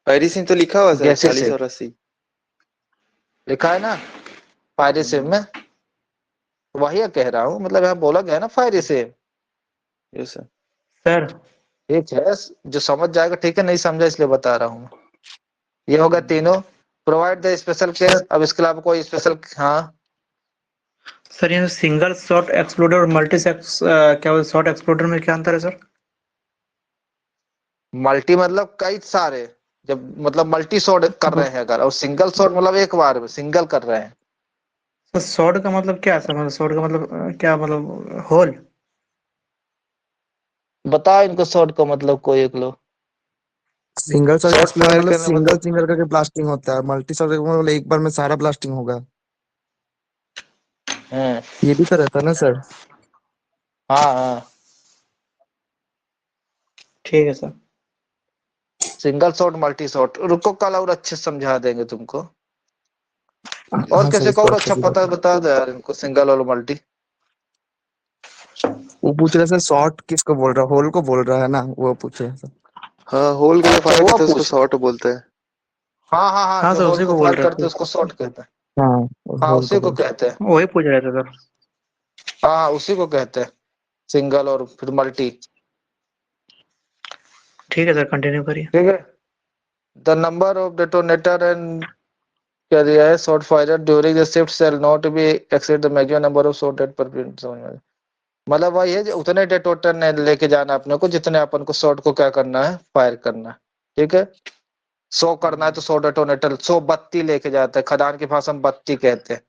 fiery SIM तो लिखा हुआ सर गैसी 40 सेम और 80। लिखा है ना फायरी सेम में, वही कह रहा हूँ, मतलब यहाँ बोला गया ना fiery same. Yes sir. Sir ठीक है, जो समझ जाएगा ठीक है, नहीं समझा इसलिए बता रहा हूँ। ये होगा तीनों। प्रोवाइड द स्पेशल केस, अब इसके अलावा कोई स्पेशल, हाँ सर ये सिंगल शॉट एक्सप्लोडर और मल्टी क्या शॉट एक्सप्लोडर में क्या अंतर है सर? मल्टी मतलब कई सारे, जब मतलब मल्टी शॉट कर रहे हैं अगर, और सिंगल शॉट मतलब एक बार में सिंगल कर रहे हैं। सर शॉट का मतलब क्या है सर? मतलब शॉट का मतलब क्या मतलब होल? बताओ इनको शॉट का मतलब कोई एक लो। Single shot short exploder fire मतलब करना सिंगल मतलब सिंगल करके ब्लास्टिंग होता है। मल्टी शॉट मतलब एक बार में सारा ब्लास्टिंग होगा। हैं, ये भी तो रहता है ना सर। हाँ हाँ, ठीक है sir. Single shot multi shot, रुको कल और अच्छे से समझा देंगे तुमको। और हाँ सर, किसी को इसको और अच्छे अच्छा से पता है बता दो यार इनको, सिंगल और मल्टी। वो पूछ रहे सर शॉर्ट किसको बोल रहा है, होल को बोल रहा है ना, वो पूछ रहे हैं सर। हाँ, होल को जो अच्छा फायर वो करते हैं उसको पूछ शॉर्ट बोलते हैं। हाँ हाँ हाँ, हाँ जो सर, होल उसी को को बोल फायर रहे करते थे। हैं उसको शॉर्ट कहते हैं। हाँ हाँ होल को उसी को बोल। कहते हैं। वही पूछ रहे थे सर। हाँ हाँ, उसी को कहते हैं, सिंगल और फिर मल्टी। ठीक है सर, कंटिन्यू करिए। ठीक है। The number of detonator and क्या दिया है, short fire during the shift shall not be exceed the maximum number of shot that per minute. समझ में आया? मतलब वही है जो उतने डेटोनेटर ने लेके जाना अपने को जितने अपन को शॉट को क्या करना है, फायर करना है। ठीक है। 100 करना है तो 100 डेटोनेटर, 100 बत्ती लेके जाते हैं, खदान की भाषा में बत्ती कहते हैं।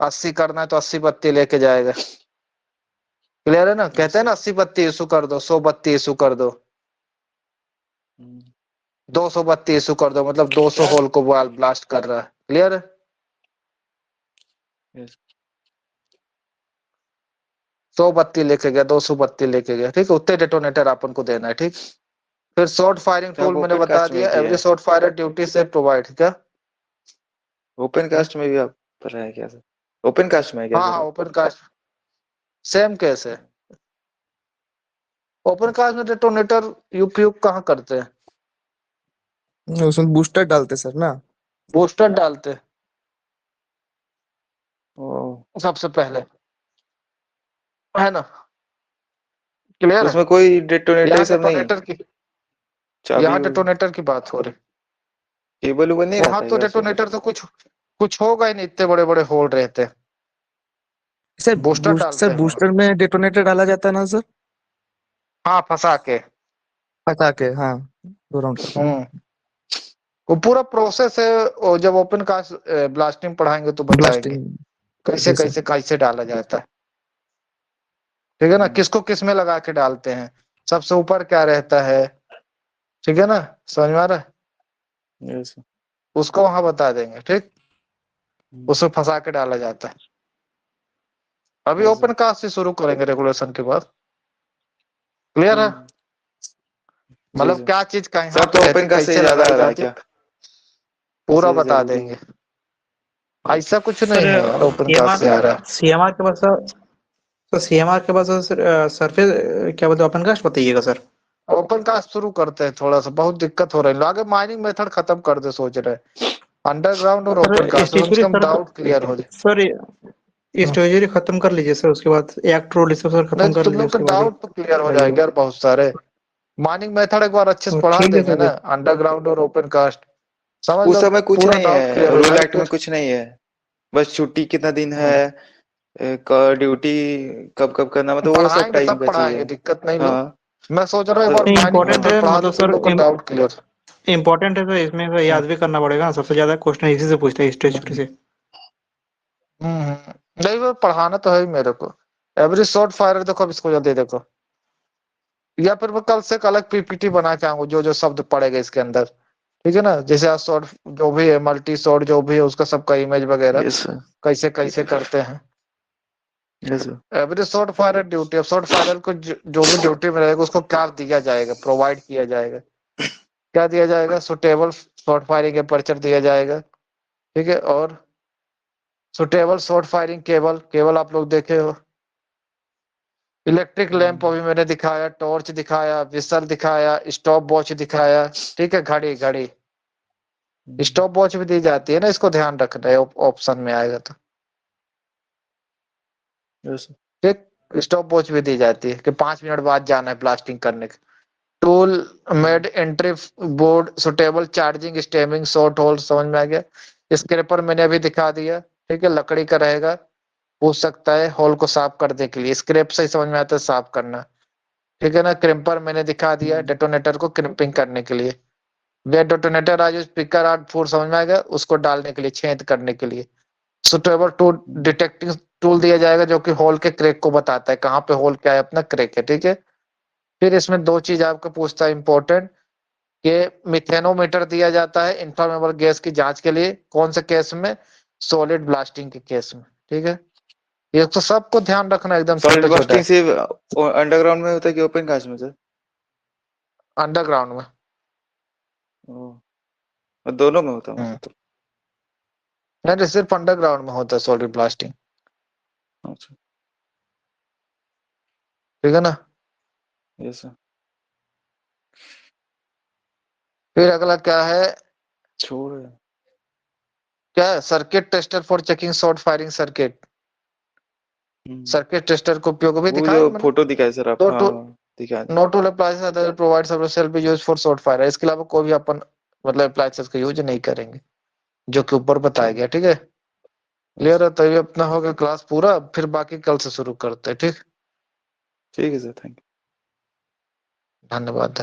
80 करना है तो 80 बत्ती लेके जाएगा। क्लियर है ना, कहते हैं ना 80 बत्ती इशू कर दो, 100 बत्ती इशू कर दो, 200 बत्ती इशू कर दो, मतलब 200 होल को ब्लास्ट कर रहा है। क्लियर है। Yes. 100 बत्ती लेके गया, 200 बत्ती लेके गया, ठीक है, उतने डेटोनेटर अपन को देना है। ठीक। फिर शॉर्ट फायरिंग क्या टूल मैंने ओपन बता कास्ट में दिया, किया एवरी है? शॉर्ट फायर ड्यूटी से प्रोवाइड। क्या? ओपन कास्ट में भी आप पढ़ा है क्या सर? ओपन कास्ट में है क्या हाँ सर हाँ, आप? ओपन कास्ट सेम केस है। ओपन कास्ट में डेटोनेटर उपयोग कहाँ करते हैं, उसमें बूस्टर डालते सर ना। बूस्टर डालते हैं ओ, सबसे पहले, है ना। क्लियर तो है। उसमें कोई डेटोनेटर यहाँ ये सब नहीं? डेटोनेटर की चाबी यहाँ वाबी डेटोनेटर की बात हो रही। केबल उबल नहीं वहां रहता है तो क्या उसमें? डेटोनेटर तो कुछ कुछ होगा ही नहीं, इतने बड़े बड़े होल रहते हैं। सर बूस्टर डालते सर हैं वहां। बूस्टर में डेटोनेटर डाला जाता है ना सर। हाँ, फंसा के। पता के हाँ, 2 राउंड करके। वो पूरा प्रोसेस है, और जब ओपन कास्ट ब्लास्टिंग पढ़ाएंगे तो बताएंगे ब्लास्टिंग। कैसे जी सर। कैसे कैसे डाला जाता है। ठीक है ना, हम्म, किसको किस में लगा के डालते हैं, सबसे ऊपर क्या रहता है। ठीक है ना, समझ में आ रहा है, yes, sir. उसको वहां बता देंगे। ठीक। हम्म, उसमें फंसा के डाला जाता है। अभी yes, sir. ओपन कास्ट से शुरू करेंगे रेगुलेशन के बाद। क्लियर है। हम्म, जी मतलब सर। क्या चीज कहाँ सब पे तो रहती, ओपन कास्ट से ही कैसे ज्यादा लगाई आ रहा है जाती है, क्या? पूरा इसलिए बता जरूरी है। देंगे। yes, ऐसा कुछ सर नहीं है यार, ओपन कास्ट सीएमआर से आ रहा है। सीएमआर के पास तो सीएमआर के पास सरफेस क्या बोलते हैं, ओपन कास्ट बताइएगा सर। ओपन कास्ट शुरू करते हैं, थोड़ा सा बहुत दिक्कत हो रही है, आगे माइनिंग मेथड खत्म कर दे सोच रहे। अंडरग्राउंड और सर ओपन कास्ट कम से स्टेशनरी कम सर, डाउट क्लियर हो जाए। सर हम्म। स्टेशनरी खत्म कर लीजिए सर, उसके बाद एक्ट रोल सब सर नहीं खत्म तो कर तुम लीजिए, लोग का उसके बाद ही डाउट तो क्लियर हो बढ़ाइएगा। जाएंगे यार बहुत सारे। माइनिंग मेथड एक बार अच्छे से पढ़ा ठीक है देंगे ना, सर। अंडरग्राउंड और ओपन कास्ट, समझ उस लो समय कुछ पूरा नहीं डाउट क्लियर है, हो रूल जाए एक्ट में फिर। कुछ नहीं है। बस छुट्टी कितना दिन है, हम्म। ड्यूटी कब कब करना, मतलब वो सब पढ़ाएंगे, टाइम सब का चीज है। पढ़ाएंगे, दिक्कत नहीं लो। हाँ, मैं सोच रहा हूँ एक तो बार नहीं माइनिंग इम्पोर्टेंट मेथड है, पढ़ा मतलब दो, तुम सर लोग का डाउट क्लियर। इम्पोर्टेंट है सर, इसमें सर याद भी करना पड़ेगा ना, सबसे ज्यादा क्वेश्चन इसी से पूछते हैं, स्टेशनरी से। नहीं वो पढ़ाना तो है ही मेरे को। एवरी शॉट फायर देखो, अब इसको जल्दी देखो, या फिर मैं कल से एक अलग पीपीटी बना के आऊंगा जो जो शब्द पड़ेगा इसके अंदर। ठीक है ना, जैसे आज शॉर्ट जो भी है, मल्टी शॉट जो भी है, उसका सबका इमेज वगैरह यस सर, कैसे कैसे करते हैं। Yes sir. Every short fire duty, अब शॉर्ट फायर को जो भी ड्यूटी में रहेगा उसको क्या दिया जाएगा, प्रोवाइड किया जाएगा। क्या दिया जाएगा, सुटेबल शॉर्ट फायरिंग अपर्चर दिया जाएगा। ठीक है, और suitable short firing cable, cable आप लोग देखे हो। इलेक्ट्रिक लैंप अभी मैंने दिखाया, टॉर्च दिखाया, विसल दिखाया, स्टॉप वॉच दिखाया। ठीक है, घड़ी घड़ी, स्टॉप वॉच भी दी जाती है ना, इसको ध्यान रखना है, ऑप्शन में आएगा तो। Yes sir. ठीक। स्टॉप वॉच भी दी जाती है कि 5 मिनट बाद जाना है ब्लास्टिंग करने के। Tool made entry board suitable charging stemming short hole, समझ में आ गया। स्क्रैपर मैंने अभी दिखा दिया। ठीक है, लकड़ी का रहेगा, पूछ सकता है होल को साफ करने के लिए, स्क्रैप से ही समझ में आता है साफ करना। ठीक है ना, क्रिम्पर मैंने दिखा दिया, डेटोनेटर को क्रिम्पिंग करने के लिए। वे डेटोनेटर आज स्पीकर आर्ट फोर, समझ में आएगा, उसको डालने के लिए, छेद करने के लिए। सुटेबल टूल डिटेक्टिंग टूल दिया जाएगा जो कि होल के क्रैक को बताता है, कहाँ पे होल क्या है, अपना क्रैक है। ठीक है। फिर इसमें दो चीज आपको पूछता है इंपॉर्टेंट, कि मिथेनोमीटर दिया जाता है इनफ्लामेबल गैस की जांच के लिए, कौन से केस में, सॉलिड ब्लास्टिंग के केस में। ठीक है, ये तो सबको ध्यान रखना, एकदम सॉलिड छोटे छोटे। बस्टिंग सिर्फ अंडरग्राउंड में होता है कि ओपन कास्ट में सर? अंडरग्राउंड में। ओह, और दोनों में होता है हम्म। मतलब तो। नहीं, सिर्फ अंडरग्राउंड में होता है सॉलिड ब्लास्टिंग। अच्छा। ठीक है ना। Yes sir. फिर अगला क्या है, छोड़ क्या है, circuit tester for checking short firing circuit. Circuit tester को उपयोग भी वो दिखाया जो मैंने। फोटो दिखाए सर आप, दो हाँ टू दिखा no tool applies that provide service shall be used for short fire. इसके अलावा कोई भी अपन मतलब अप्लाइंसेस का यूज नहीं करेंगे, जो कि ऊपर बताया गया। ठीक है, क्लियर है। तो ये अपना हो गया क्लास पूरा, फिर बाकी कल से शुरू करते हैं। ठीक, ठीक है सर, थैंक यू। धन्यवाद।